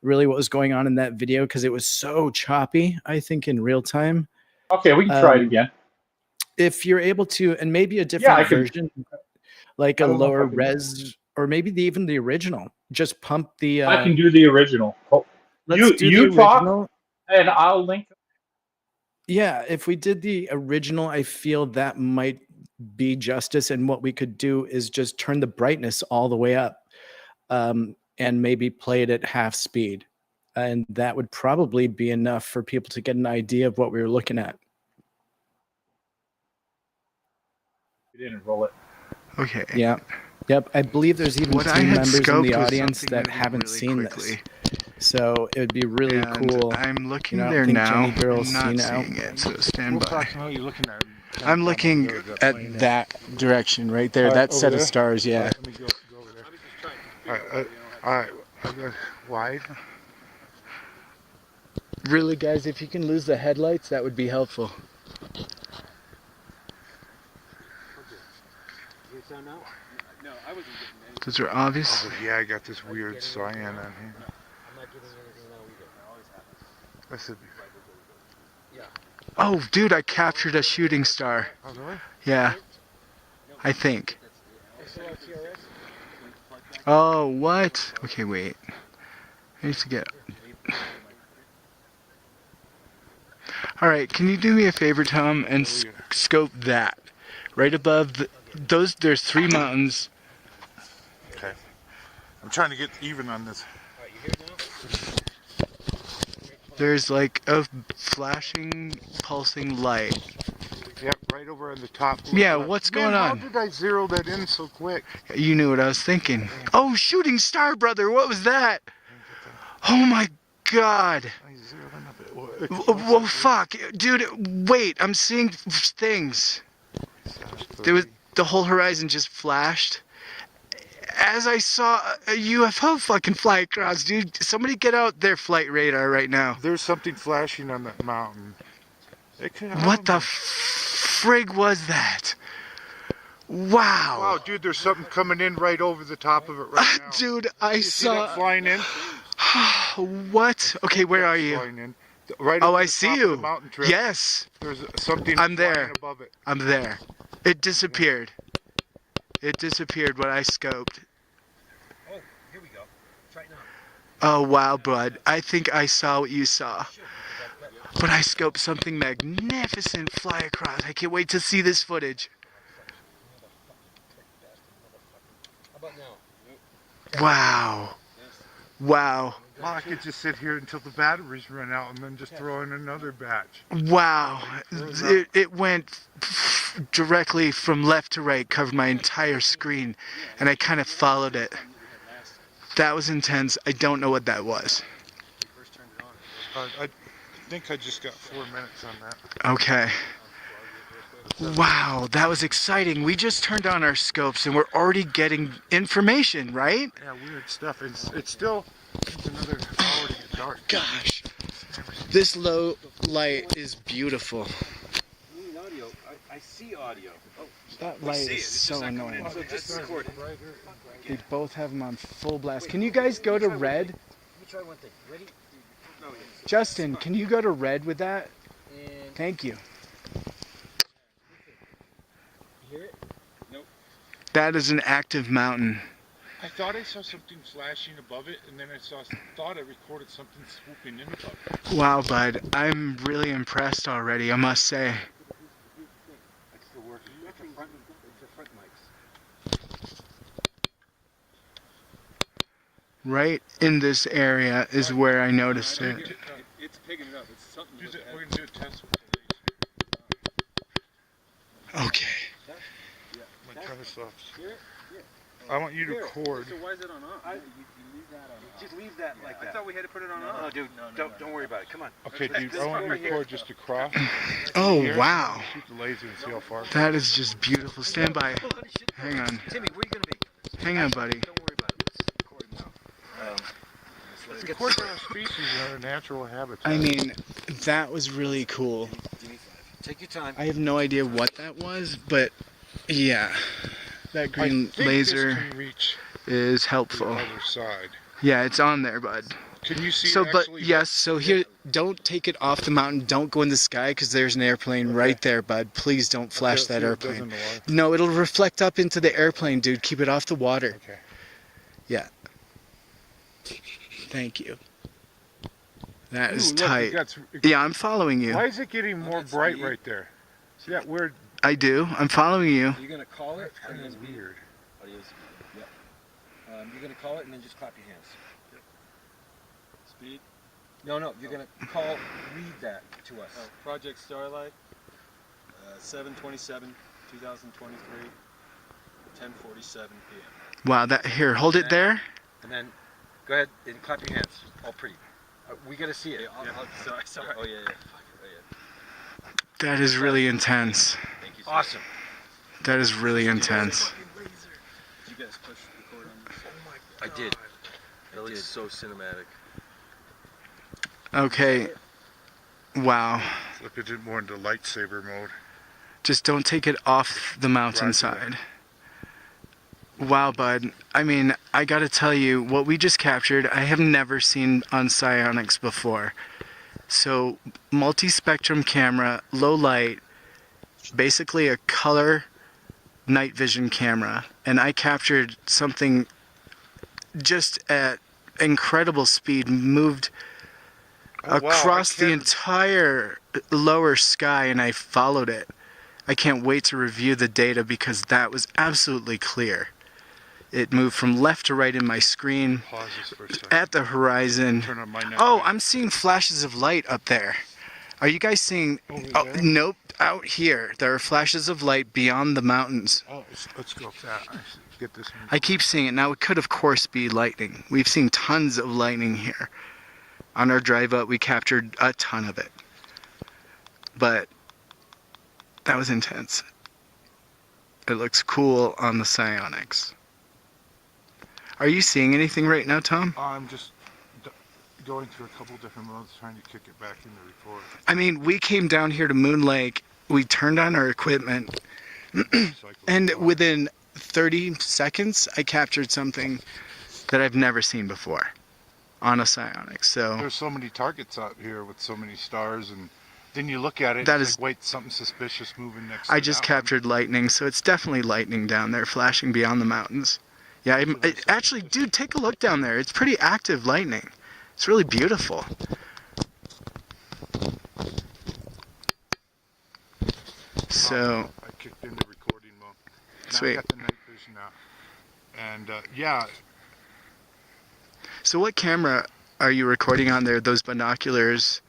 really what was going on in that video, because it was so choppy, I think, in real time. Okay, we can try it again. If you're able to, and maybe a different version, like a lower res, or maybe even the original. Just pump the... I can do the original. let's do the You talk, original. and I'll link. Yeah, if we did the original, I feel that might be justice. And what we could do is just turn the brightness all the way up, and maybe play it at half speed. And that would probably be enough for people to get an idea of what we were looking at. You didn't roll it. Okay. Yeah. Yep. I believe there's even What I team had members in scoped the was audience something that moving haven't really seen quickly. this. So it would be really And cool. I'm looking You know, I there think now. Jenny Girl's I'm not seen out. seeing it, so stand What by. approximately are you looking at? I'm looking at that direction right there. All right, That over set there? of stars, yeah. All right, let me go over there. All right. I got wide. Really, guys, if you can lose the headlights, that would be helpful. No, I wasn't getting anything. Those are obvious. Oh, yeah, I got this weird cyan on here. I'm not getting anything now either. That always happens. That's a, Oh, dude, I captured a shooting star. oh, really? Yeah, I think. Oh, what? Okay, wait. I need to get... Alright, can you do me a favor, Tom, and scope that? Right above those, there's 3 mountains. Okay. I'm trying to get even on this. There's like a flashing, pulsing light. Yep, right over on the top. Yeah, what's going on? How did I zero that in so quick? You knew what I was thinking. Oh, shooting star, brother, what was that? Oh my god. I zeroed in a bit. Well, fuck. Dude, wait, I'm seeing things. There was, the whole horizon just flashed. As I saw a UFO fucking fly across, dude. Somebody get out their flight radar right now. There's something flashing on that mountain. It could, What the frig was that? Wow. Wow, dude, there's something coming in right over the top of it right now. Dude, I You see that saw... flying in? What? Okay, where are you? Flying in. Right Oh, over I the see top of you. the mountain trip. Yes, There's something I'm there. flying above it. I'm there. It disappeared. It disappeared when I scoped. Oh, here we go. Try it now. Oh, wow, bud. I think I saw what you saw. But I scoped something magnificent fly across. I can't wait to see this footage. How about now? Wow. Wow. Well, I could just sit here until the batteries run out and then just throw in another batch. Wow. It went directly from left to right, covered my entire screen, and I kind of followed it. That was intense. I don't know what that was. I think I just got 4 minutes on that. Okay. Wow, that was exciting. We just turned on our scopes and we're already getting information, right? Yeah, weird stuff. It's still another hour to get dark. Gosh. This low light is beautiful. I need audio. I see audio. Oh, That light is so annoying. so just record it. They both have them on full blast. Can you guys go to red? Let me try one thing. Ready? No, yeah. Justin, can you go to red with that? And Thank you. you hear it? Nope. That is an active mountain. I thought I saw something flashing above it, and then I thought I recorded something swooping in above it. Wow, bud. I'm really impressed already, I must say. It's the work. It's the front mics. Right in this area is where I noticed it. It's picking it up. It's something. We're going to do a test with Okay. my cover stuff. Hear it? I want you to record. So why is it on off? You leave that on off. Just leave that like that. I thought we had to put it on off. No, dude. Don't worry about it. Come on. Okay, dude, I want you to record just across. Oh, Here. wow. Shoot the laser and see how far. That is just beautiful. Stand by. Hang on. Timmy, where are you going to be? Hang on, buddy. Don't worry about it. Let's record now. Let's get Record our species in our natural habitat. I mean, that was really cool. Give me 5. Take your time. I have no idea what that was, but yeah. That I green think laser this can reach is the helpful. other side. Yeah, it's on there, bud. Can you see? So, but actually yes, so here, don't take it off the mountain. Don't go in the sky because there's an airplane right there, bud. Please don't flash that see what it does in airplane. the water? No, it'll reflect up into the airplane, dude. Keep it off the water. Okay. Yeah. Thank you. That is Ooh, look, tight. it Yeah, I'm following you. Why is it getting more bright right there? See that weird? I do. I'm following you. You're gonna call it and then Weird. Yep. You're gonna call it and then just clap your hands. Yep. Speed. No, you're gonna call. Read that to us. Oh, Project Starlight. 7/27/2023. 10:47 p.m. Wow. That here. Hold it there. And then go ahead and clap your hands. All pretty. We gotta see it. Sorry. Oh yeah. Fuck. Oh yeah. That is really intense. Thank you. Sir. Awesome. That is really intense. Did you guys push record on this? Oh my I did. That looks so cinematic. Okay. Wow. Flip it more into lightsaber mode. Just don't take it off the mountainside. Wow, bud. I mean, I gotta tell you, what we just captured, I have never seen on SIONYX before. So, multi-spectrum camera, low light, basically a color night vision camera. And I captured something just at incredible speed, moved across the entire lower sky, and I followed it. I can't wait to review the data because that was absolutely clear. It moved from left to right in my screen, Pause this for a second. at the horizon. Turn on my net. Oh, I'm seeing flashes of light up there. Are you guys seeing? Oh, nope. Out here, there are flashes of light beyond the mountains. Oh, let's go with that. Get this one. I keep seeing it. Now, it could, of course, be lightning. We've seen tons of lightning here. On our drive up, we captured a ton of it. But that was intense. It looks cool on the SIONYX. Are you seeing anything right now, Tom? I'm just going through a couple different modes, trying to kick it back into record. I mean, we came down here to Moon Lake. We turned on our equipment. And within 30 seconds, I captured something that I've never seen before on a SIONYX. So there's so many targets out here with so many stars, and then you look at it, that it's is, like, wait, something suspicious moving next to I just captured lightning, so it's definitely lightning down there flashing beyond the mountains. Yeah, actually, dude, take a look down there. It's pretty active lightning. It's really beautiful. So I kicked into recording mode. Now sweet. I got the night vision out. And yeah. So what camera are you recording on there? Those binoculars?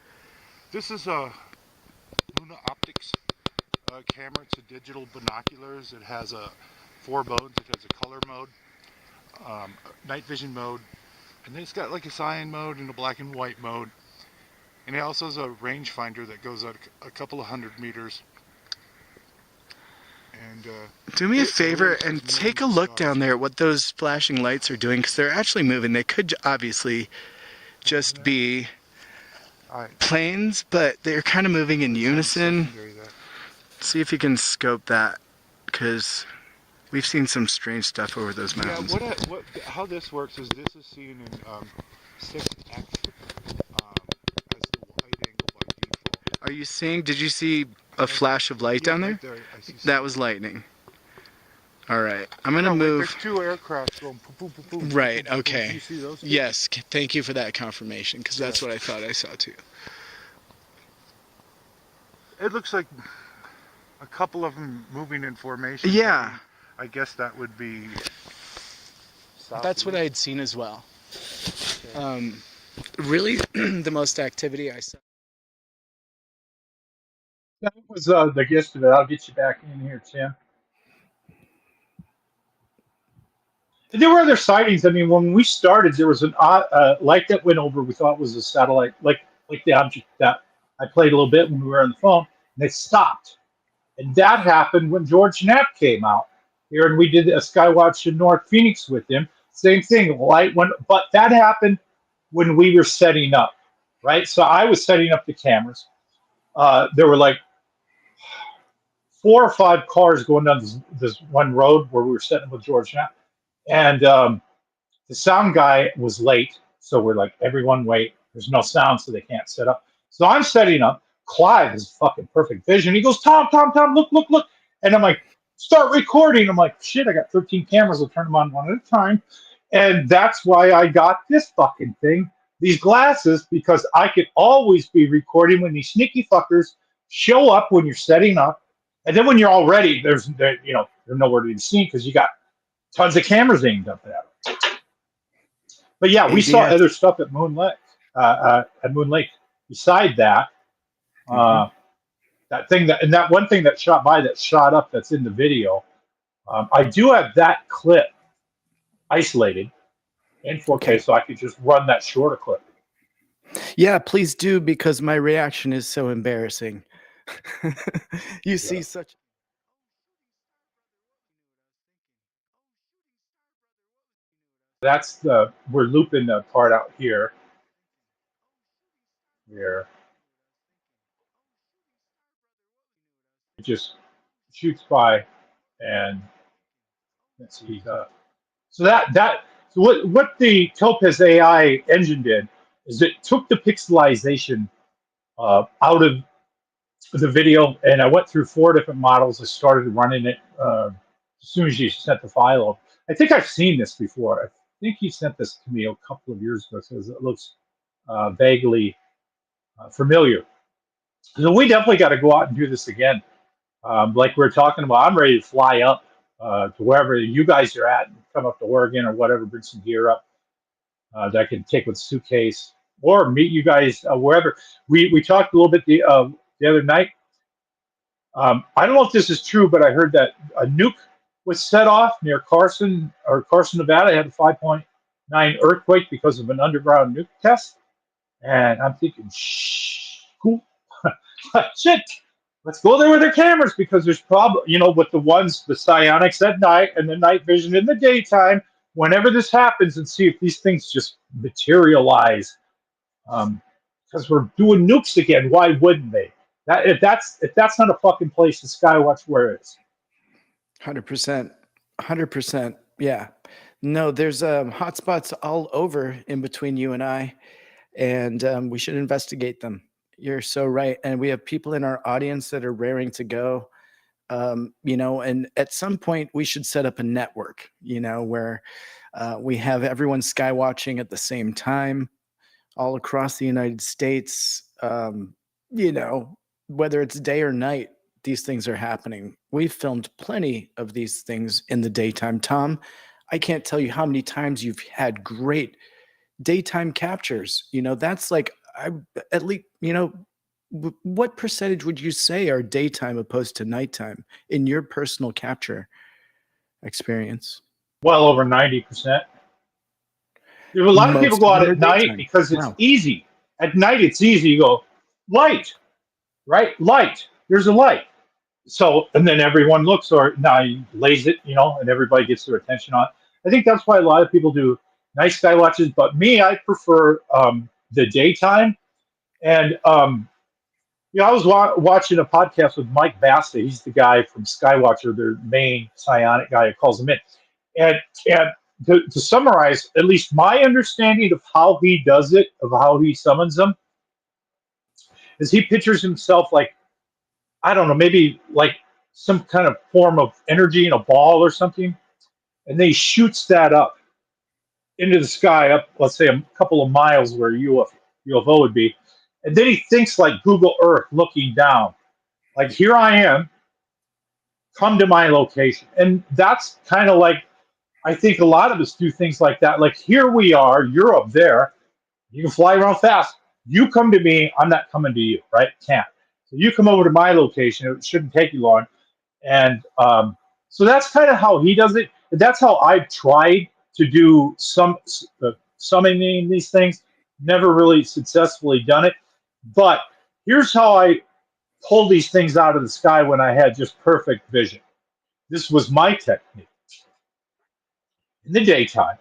This is a Luna Optics camera. It's a digital binoculars. It has 4 modes. It has a color mode, night vision mode, and then it's got like a cyan mode and a black and white mode. And it also has a rangefinder that goes out a couple of 100 meters. And do me a favor and take a look down there at what those flashing lights are doing, because they're actually moving. They could obviously just be planes, but they're kind of moving in unison. See if you can scope that, because we've seen some strange stuff over those mountains. Yeah, how this works is this is seen in 6x as the wide angle by default. Are you seeing, did you see a flash of light down there? Right there, I see that was lightning. All right, I'm gonna move. There's 2 aircraft going boom, boom, boom, boom. Right, boom, boom, okay. Do you see those two? Yes, thank you for that confirmation, because that's what I thought I saw too. It looks like a couple of them moving in formation. Yeah. I guess that would be That's what I had seen as well. Okay. Really, the most activity I saw. That was the gist of it. I'll get you back in here, Tim. And there were other sightings. I mean, when we started, there was an light that went over. We thought was a satellite, like the object that I played a little bit when we were on the phone, and they stopped. And that happened when George Knapp came out here, and we did a Skywatch in North Phoenix with him. Same thing, light went, but that happened when we were setting up, right? So I was setting up the cameras. There were like 4 or 5 cars going down this one road where we were setting up with George Knapp. And the sound guy was late. So we're like, everyone wait. There's no sound, so they can't set up. So I'm setting up. Clive has fucking perfect vision. He goes, Tom, look. And I'm like, start recording. I'm like, shit, I got 13 cameras. I'll turn them on one at a time. And that's why I got this fucking thing. these glasses because I could always be recording when these sneaky fuckers show up when you're setting up, and then when you're all ready, they're nowhere to be seen because you got tons of cameras aimed up at them. But yeah, we saw ADS. other stuff at Moon Lake. At Moon Lake. Beside that, that thing that one thing that shot by that shot up that's in the video. I do have that clip isolated in 4K, Okay. so I could just run that shorter clip. Yeah, please do, because my reaction is so embarrassing. You see such. That's we're looping the part out here. Here. It just shoots by, and let's see. So what the Topaz AI engine did is it took the pixelization out of the video, and I went through 4 different models. I started running it as soon as you sent the file over. I think I've seen this before. I think you sent this to me a couple of years ago, because it looks vaguely familiar. So we definitely got to go out and do this again. Like we were talking about, I'm ready to fly up to wherever you guys are at and come up to Oregon or whatever, bring some gear up that I can take with a suitcase, or meet you guys wherever. We talked a little bit the other night. I don't know if this is true, but I heard that a nuke was set off near Carson, Nevada. It had a 5.9 earthquake because of an underground nuke test. And I'm thinking, cool. Shit, let's go there with their cameras, because there's probably, with the SIONYX at night and the night vision in the daytime, whenever this happens, and see if these things just materialize. Because we're doing nukes again. Why wouldn't they? If that's not a fucking place to Skywatch, where is? 100%. 100%. Yeah. No, there's hotspots all over in between you and I, and we should investigate them. You're so right. And we have people in our audience that are raring to go. And at some point we should set up a network, where we have everyone skywatching at the same time all across the United States. Whether it's day or night, these things are happening. We've filmed plenty of these things in the daytime. Tom, I can't tell you how many times you've had great daytime captures. That's like, at least, what percentage would you say are daytime opposed to nighttime in your personal capture experience? Well over 90%. A lot of people go out at night because it's easy. At night, it's easy. You go, light, right? Light. There's a light. So, and then everyone looks, or now he lays it, and everybody gets their attention on it. I think that's why a lot of people do night sky watches. But me, I prefer the daytime. And I was watching a podcast with Mike Basta. He's the guy from Skywatcher, their main psionic guy who calls them in. And to summarize, at least my understanding of how he does it, of how he summons them, is he pictures himself like, I don't know, maybe like some kind of form of energy in a ball or something, and then he shoots that up into the sky, up, let's say, a couple of miles where a UFO would be, and then he thinks like Google Earth, looking down, like, here I am, come to my location. And that's kind of like, I think a lot of us do things like that. Like, here we are, you're up there, you can fly around fast. You come to me, I'm not coming to you, right? Can't. So you come over to my location, it shouldn't take you long. And so that's kind of how he does it. That's how I've tried to do summoning these things. Never really successfully done it. But here's how I pull these things out of the sky when I had just perfect vision. This was my technique. In the daytime,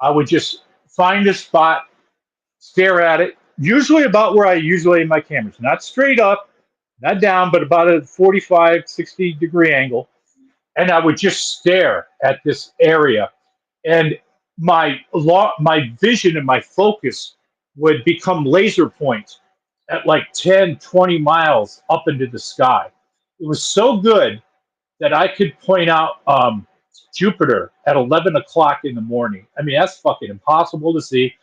I would just find a spot, stare at it, usually about where I usually aim my cameras. Not straight up, not down, but about a 45, 60 degree angle. And I would just stare at this area. And my vision and my focus would become laser points at like 10, 20 miles up into the sky. It was so good that I could point out Jupiter at 11 o'clock in the morning. I mean, that's fucking impossible to see.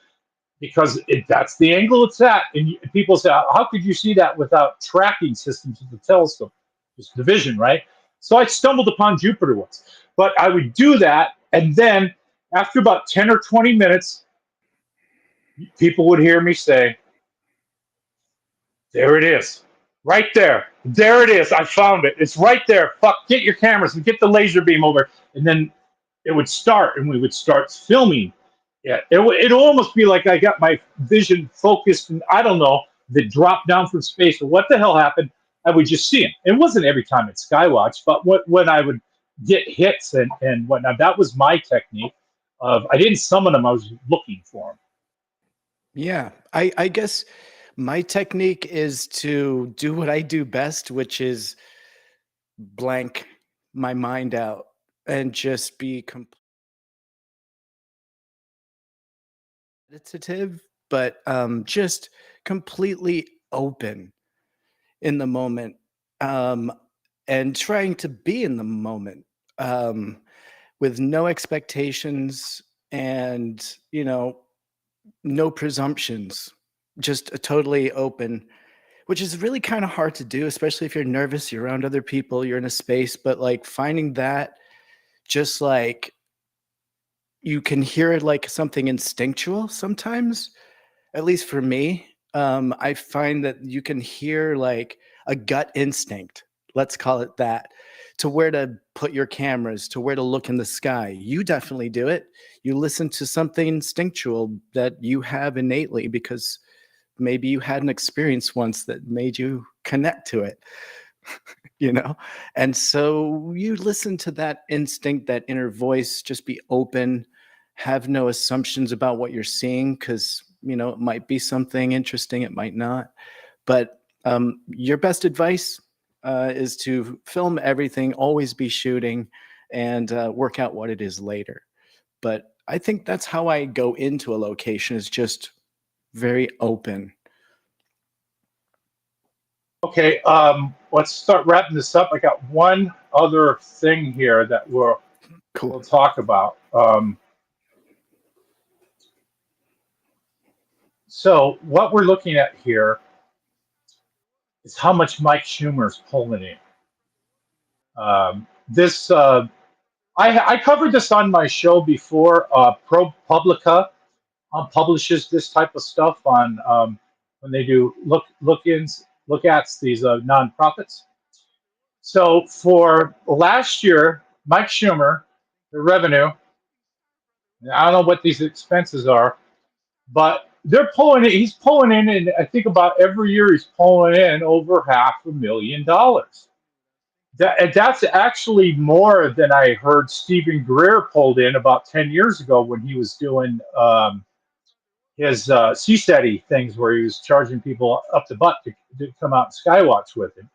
because that's the angle it's at. And people say, how could you see that without tracking systems with the telescope? Just the vision, right? So I stumbled upon Jupiter once. But I would do that, and then after about 10 or 20 minutes, people would hear me say, there it is. Right there. There it is. I found it. It's right there. Fuck, get your cameras and get the laser beam over. And then it would start, and we would start filming. Yeah, it'd almost be like I got my vision focused, and I don't know, if it dropped down from space or what the hell happened. I would just see him. It wasn't every time at Skywatch, but when I would get hits and whatnot, that was my technique. I didn't summon them, I was looking for them. Yeah, I guess my technique is to do what I do best, which is blank my mind out and just be meditative, but just completely open in the moment, and trying to be in the moment, with no expectations and, no presumptions, just totally open, which is really kind of hard to do, especially if you're nervous, you're around other people, you're in a space, but like finding that just like you can hear it like something instinctual sometimes, at least for me. I find that you can hear like a gut instinct, let's call it that, to where to put your cameras, to where to look in the sky. You definitely do it. You listen to something instinctual that you have innately because maybe you had an experience once that made you connect to it, And so you listen to that instinct, that inner voice, just be open, have no assumptions about what you're seeing because, it might be something interesting, it might not. But your best advice is to film everything, always be shooting, and work out what it is later. But I think that's how I go into a location, is just very open. Okay, let's start wrapping this up. I got one other thing here that we'll talk about. So what we're looking at here is how much Mike Schumer's pulling in. I covered this on my show before. ProPublica publishes this type of stuff on when they do look-ats, these nonprofits. So for last year, Mike Schumer, the revenue, I don't know what these expenses are, but he's pulling in, and I think about every year he's pulling in over $500,000. That's actually more than I heard Stephen Greer pulled in about 10 years ago when he was doing his CSETI things where he was charging people up the butt to come out and Skywatch with him.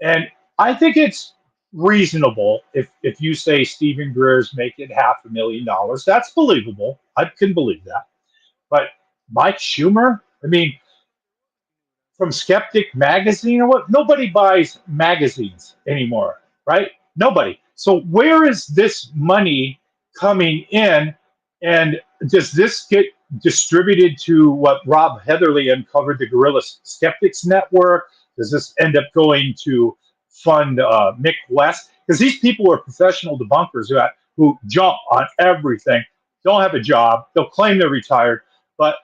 And I think it's reasonable if you say Stephen Greer's making $500,000. That's believable. I can believe that. But Mike Schumer, I mean, from Skeptic Magazine or what? Nobody buys magazines anymore, right? Nobody. So where is this money coming in? And does this get distributed to what Rob Heatherly uncovered, the Guerrilla Skeptics Network? Does this end up going to fund Mick West? Because these people are professional debunkers who jump on everything, don't have a job, they'll claim they're retired, but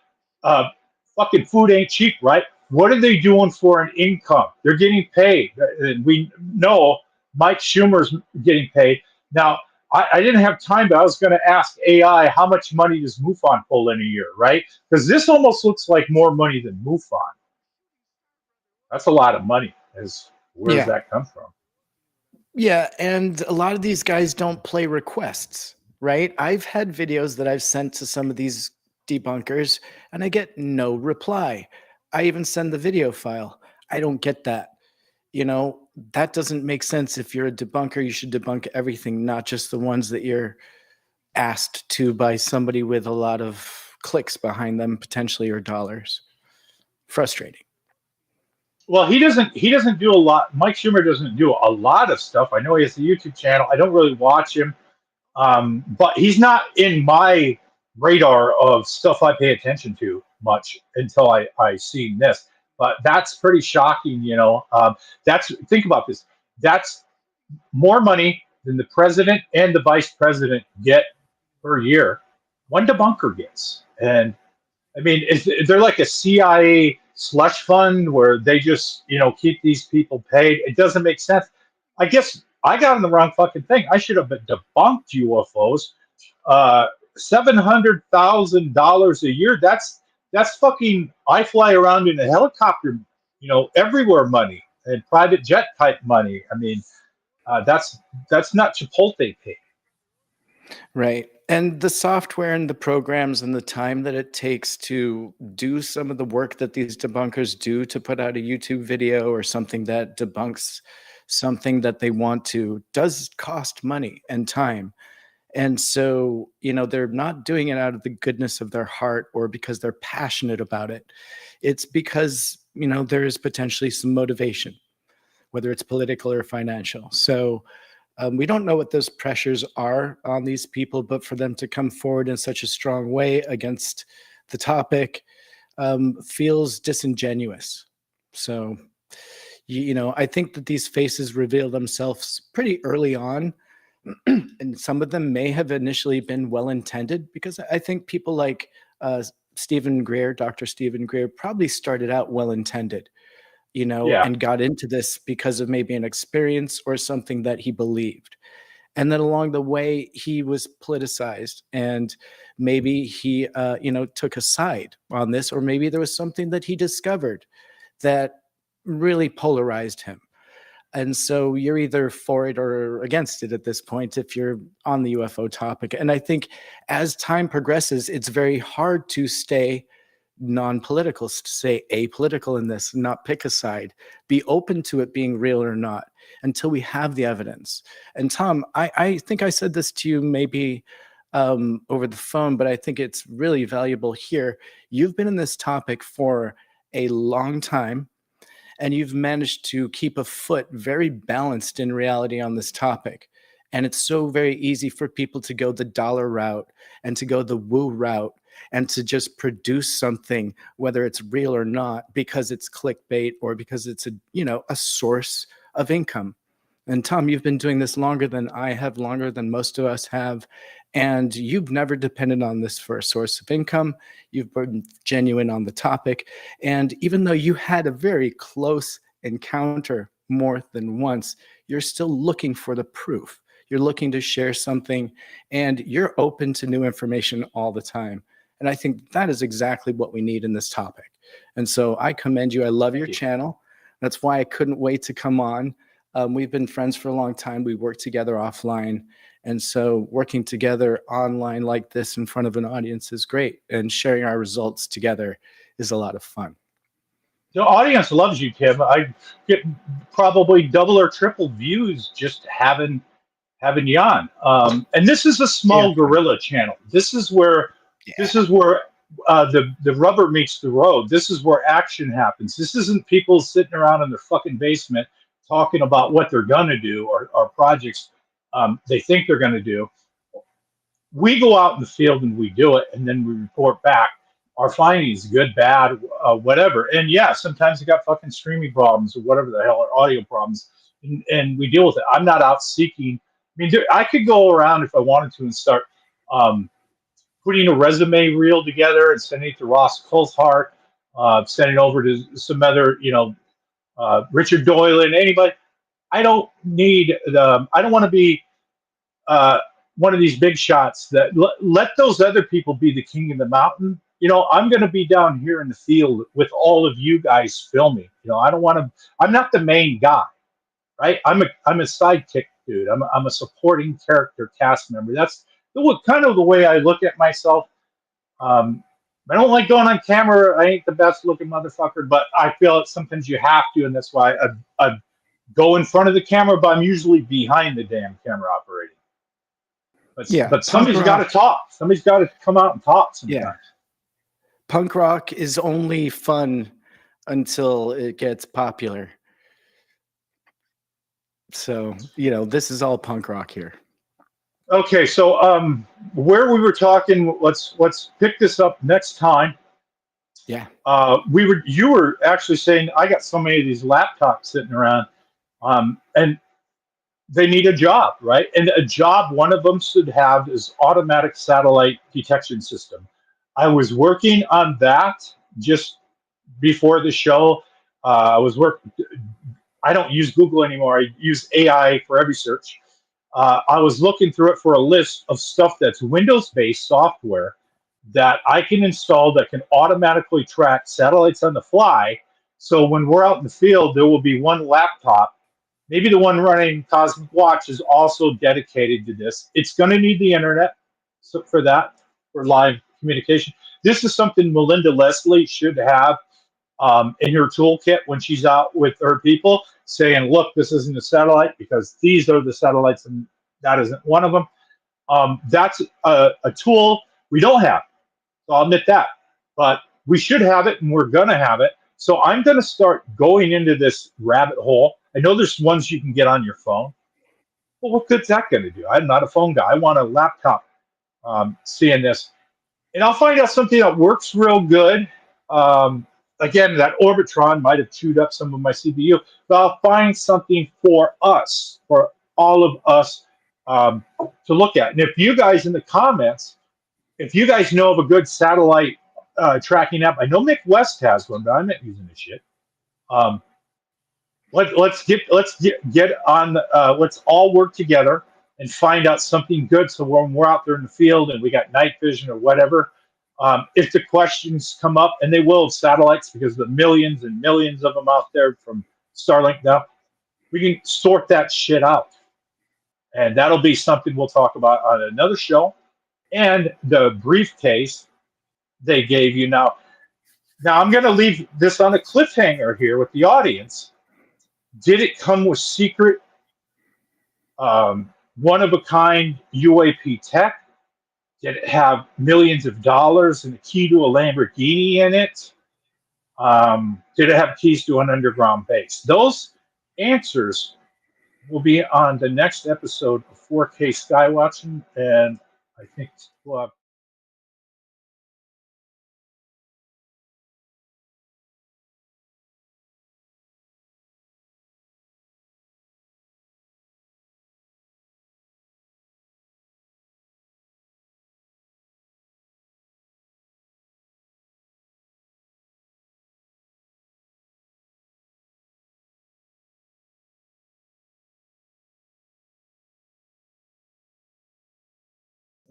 fucking food ain't cheap, right? What are they doing for an income? They're getting paid. And we know Mike Schumer's getting paid. Now, I didn't have time, but I was going to ask AI, how much money does MUFON pull in a year, right? Because this almost looks like more money than MUFON. That's a lot of money. Where does that come from? Yeah, and a lot of these guys don't play requests, right? I've had videos that I've sent to some of these debunkers, and I get no reply. I even send the video file. I don't get that. That doesn't make sense. If you're a debunker, you should debunk everything, not just the ones that you're asked to by somebody with a lot of clicks behind them, potentially, or dollars. Frustrating. Well, he doesn't do a lot. Mike Schumer doesn't do a lot of stuff. I know he has a YouTube channel. I don't really watch him, but he's not in my radar of stuff I pay attention to. much until I seen this. But that's pretty shocking, you know. Think about this. That's more money than the president and the vice president get per year. One debunker gets, and I mean, is there like a CIA slush fund where they just, you know, keep these people paid? It doesn't make sense. I guess I got on the wrong fucking thing. I should have debunked UFOs. $700,000 a year. That's fucking. I fly around in a helicopter, you know, everywhere money and private jet type money. I mean, that's not Chipotle pay. Right. And the software and the programs and the time that it takes to do some of the work that these debunkers do to put out a YouTube video or something that debunks something that they want to does cost money and time. And so, you know, they're not doing it out of the goodness of their heart or because they're passionate about it. It's because, you know, there is potentially some motivation, whether it's political or financial. So we don't know what those pressures are on these people, but for them to come forward in such a strong way against the topic feels disingenuous. So, you know, I think that these faces reveal themselves pretty early on. And some of them may have initially been well-intended, because I think people like Stephen Greer, Dr. Stephen Greer, probably started out well-intended, you know, Yeah. and got into this because of maybe an experience or something that he believed. And then along the way, he was politicized, and maybe he, you know, took a side on this, or maybe there was something that he discovered that really polarized him. And so you're either for it or against it at this point if you're on the UFO topic. And I think as time progresses, it's very hard to stay non-political, stay apolitical in this, not pick a side, be open to it being real or not until we have the evidence. And Tom, I think I said this to you maybe over the phone, but I think it's really valuable here. You've been in this topic for a long time, and you've managed to keep a foot very balanced in reality on this topic. And it's so very easy for people to go the dollar route and to go the woo route and to just produce something, whether it's real or not, because it's clickbait or because it's a, you know, a source of income. And Tom, you've been doing this longer than I have, longer than most of us have. And you've never depended on this for a source of income. You've been genuine on the topic. And even though you had a very close encounter more than once, you're still looking for the proof. You're looking to share something, and you're open to new information all the time. And I think that is exactly what we need in this topic. And so I commend you. I love your channel. That's why I couldn't wait to come on. We've been friends for a long time. We work together offline. And so working together online like this in front of an audience is great. And sharing our results together is a lot of fun. The audience loves you, Tim. I get probably double or triple views just having you on. And this is a small guerrilla channel. This is where the rubber meets the road. This is where action happens. This isn't people sitting around in their fucking basement talking about what they're gonna do or projects they think they're gonna do. We go out in the field and we do it, and then we report back our findings, good, bad, whatever. And yeah, sometimes we got fucking streaming problems or whatever the hell, or audio problems, and we deal with it. I'm not out seeking. I mean, I could go around if I wanted to and start putting a resume reel together and sending it to Ross Coulthart, sending it over to some other, you know, Richard Doyle and anybody. I don't need I don't want to be one of these big shots that let those other people be the king of the mountain. You know, I'm going to be down here in the field with all of you guys filming. You know, I don't want to. I'm not the main guy, right? I'm a sidekick dude. I'm a supporting character cast member. That's kind of the way I look at myself. I don't like going on camera. I ain't the best looking motherfucker, but I feel that sometimes you have to, and that's why I go in front of the camera, but I'm usually behind the damn camera operating. But somebody's got to talk. Somebody's got to come out and talk sometimes. Yeah. Punk rock is only fun until it gets popular. So, you know, this is all punk rock here. Okay, so where we were talking, let's pick this up next time. Yeah. You were actually saying I got so many of these laptops sitting around, and they need a job, right? And a job one of them should have is automatic satellite detection system. I was working on that just before the show. I was working. I don't use Google anymore. I use AI for every search. I was looking through it for a list of stuff that's Windows-based software that I can install that can automatically track satellites on the fly. So when we're out in the field, there will be one laptop. Maybe the one running Cosmic Watch is also dedicated to this. It's going to need the internet for that, for live communication. This is something Melinda Leslie should have in her toolkit when she's out with her people, saying, "Look, this isn't a satellite because these are the satellites, and that isn't one of them." That's a tool we don't have. So I'll admit that, but we should have it, and we're gonna have it. So I'm gonna start going into this rabbit hole. I know there's ones you can get on your phone. Well, what good's that gonna do? I'm not a phone guy. I want a laptop seeing this, and I'll find out something that works real good. Again, that Orbitron might have chewed up some of my CPU, but I'll find something for us, for all of us to look at. And if you guys in the comments, if you guys know of a good satellite tracking app, I know Mick West has one, but I'm not using this shit. Um, let's get on. Let's all work together and find out something good. So when we're out there in the field and we got night vision or whatever, if the questions come up, and they will, satellites, because the millions and millions of them out there from Starlink now, we can sort that shit out, and that'll be something we'll talk about on another show. And the briefcase they gave you now. Now I'm going to leave this on a cliffhanger here with the audience. Did it come with secret, one of a kind UAP tech? Did it have millions of dollars and a key to a Lamborghini in it? Did it have keys to an underground base? Those answers will be on the next episode of 4K Skywatching, and I think we'll have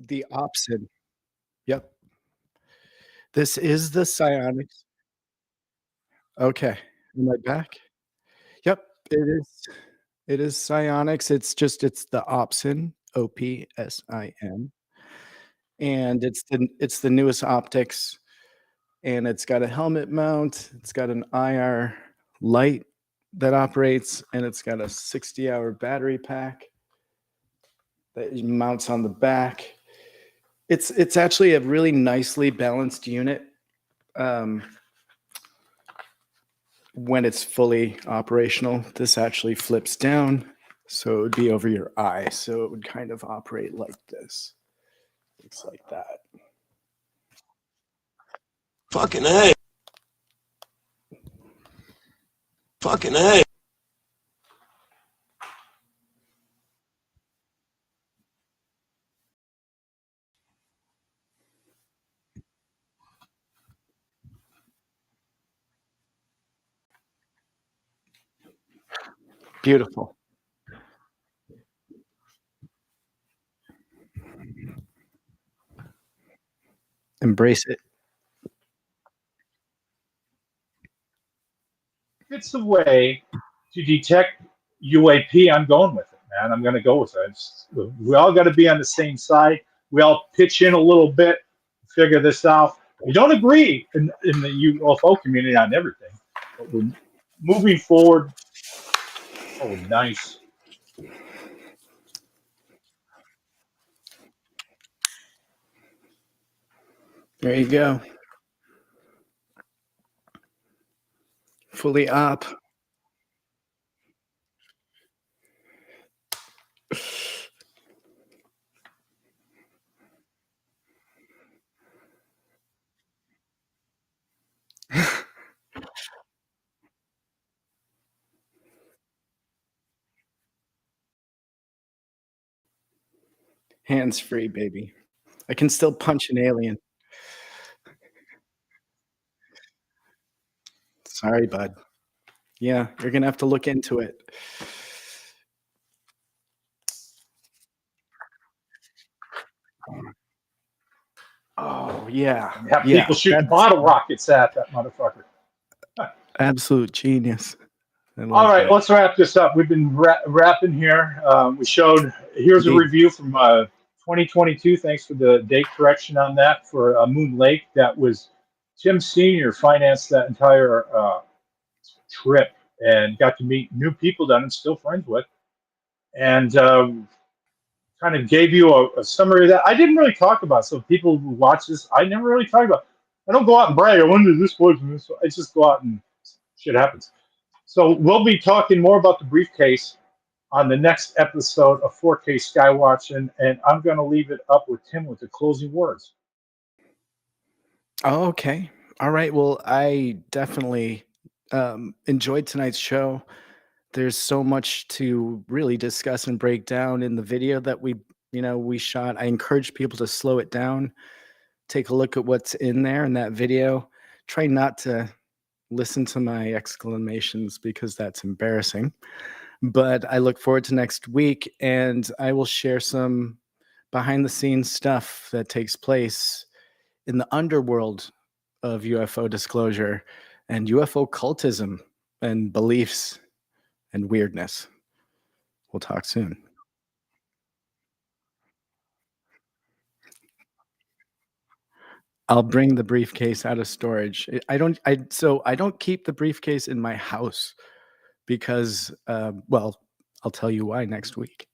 The opsin. Yep. This is the SIONYX. Okay. Am I back? Yep, it is. It is SIONYX. It's the opsin, OPSIN, and it's the newest optics, and it's got a helmet mount, it's got an IR light that operates, and it's got a 60-hour battery pack that mounts on the back. It's actually a really nicely balanced unit. When it's fully operational, this actually flips down, so it would be over your eye. So it would kind of operate like this. Looks like that. Fucking A. Fucking A. Beautiful. Embrace it. if it's a way to detect UAP, I'm going with it, man. I'm going to go with it. We all got to be on the same side. We all pitch in a little bit, figure this out. We don't agree in the UFO community on everything, but we're moving forward. Oh, nice. There you go. Fully up. Hands free, baby. I can still punch an alien. Sorry, bud. Yeah, you're gonna have to look into it. Oh yeah, And have yeah. people shooting That's bottle rockets at that motherfucker. absolute genius. I All love right, that. let's wrap this up. We've been wrapping here. We showed, here's a Indeed. review from 2022. Thanks for the date correction on that for Moon Lake. That was Tim Seanor financed that entire trip and got to meet new people that I'm still friends with. And kind of gave you a summary of that. I didn't really talk about. So people who watch this, I never really talk about. I don't go out and brag. I went to this place and this. I just go out and shit happens. So we'll be talking more about the briefcase on the next episode of 4K Skywatch, and I'm going to leave it up with Tim with the closing words. Oh, okay. All right. Well, I definitely enjoyed tonight's show. There's so much to really discuss and break down in the video that we shot. I encourage people to slow it down, take a look at what's in there in that video. Try not to listen to my exclamations because that's embarrassing. But I look forward to next week, and I will share some behind the scenes stuff that takes place in the underworld of UFO disclosure and UFO cultism and beliefs and weirdness. We'll talk soon. I'll bring the briefcase out of storage. I don't keep the briefcase in my house because, well, I'll tell you why next week.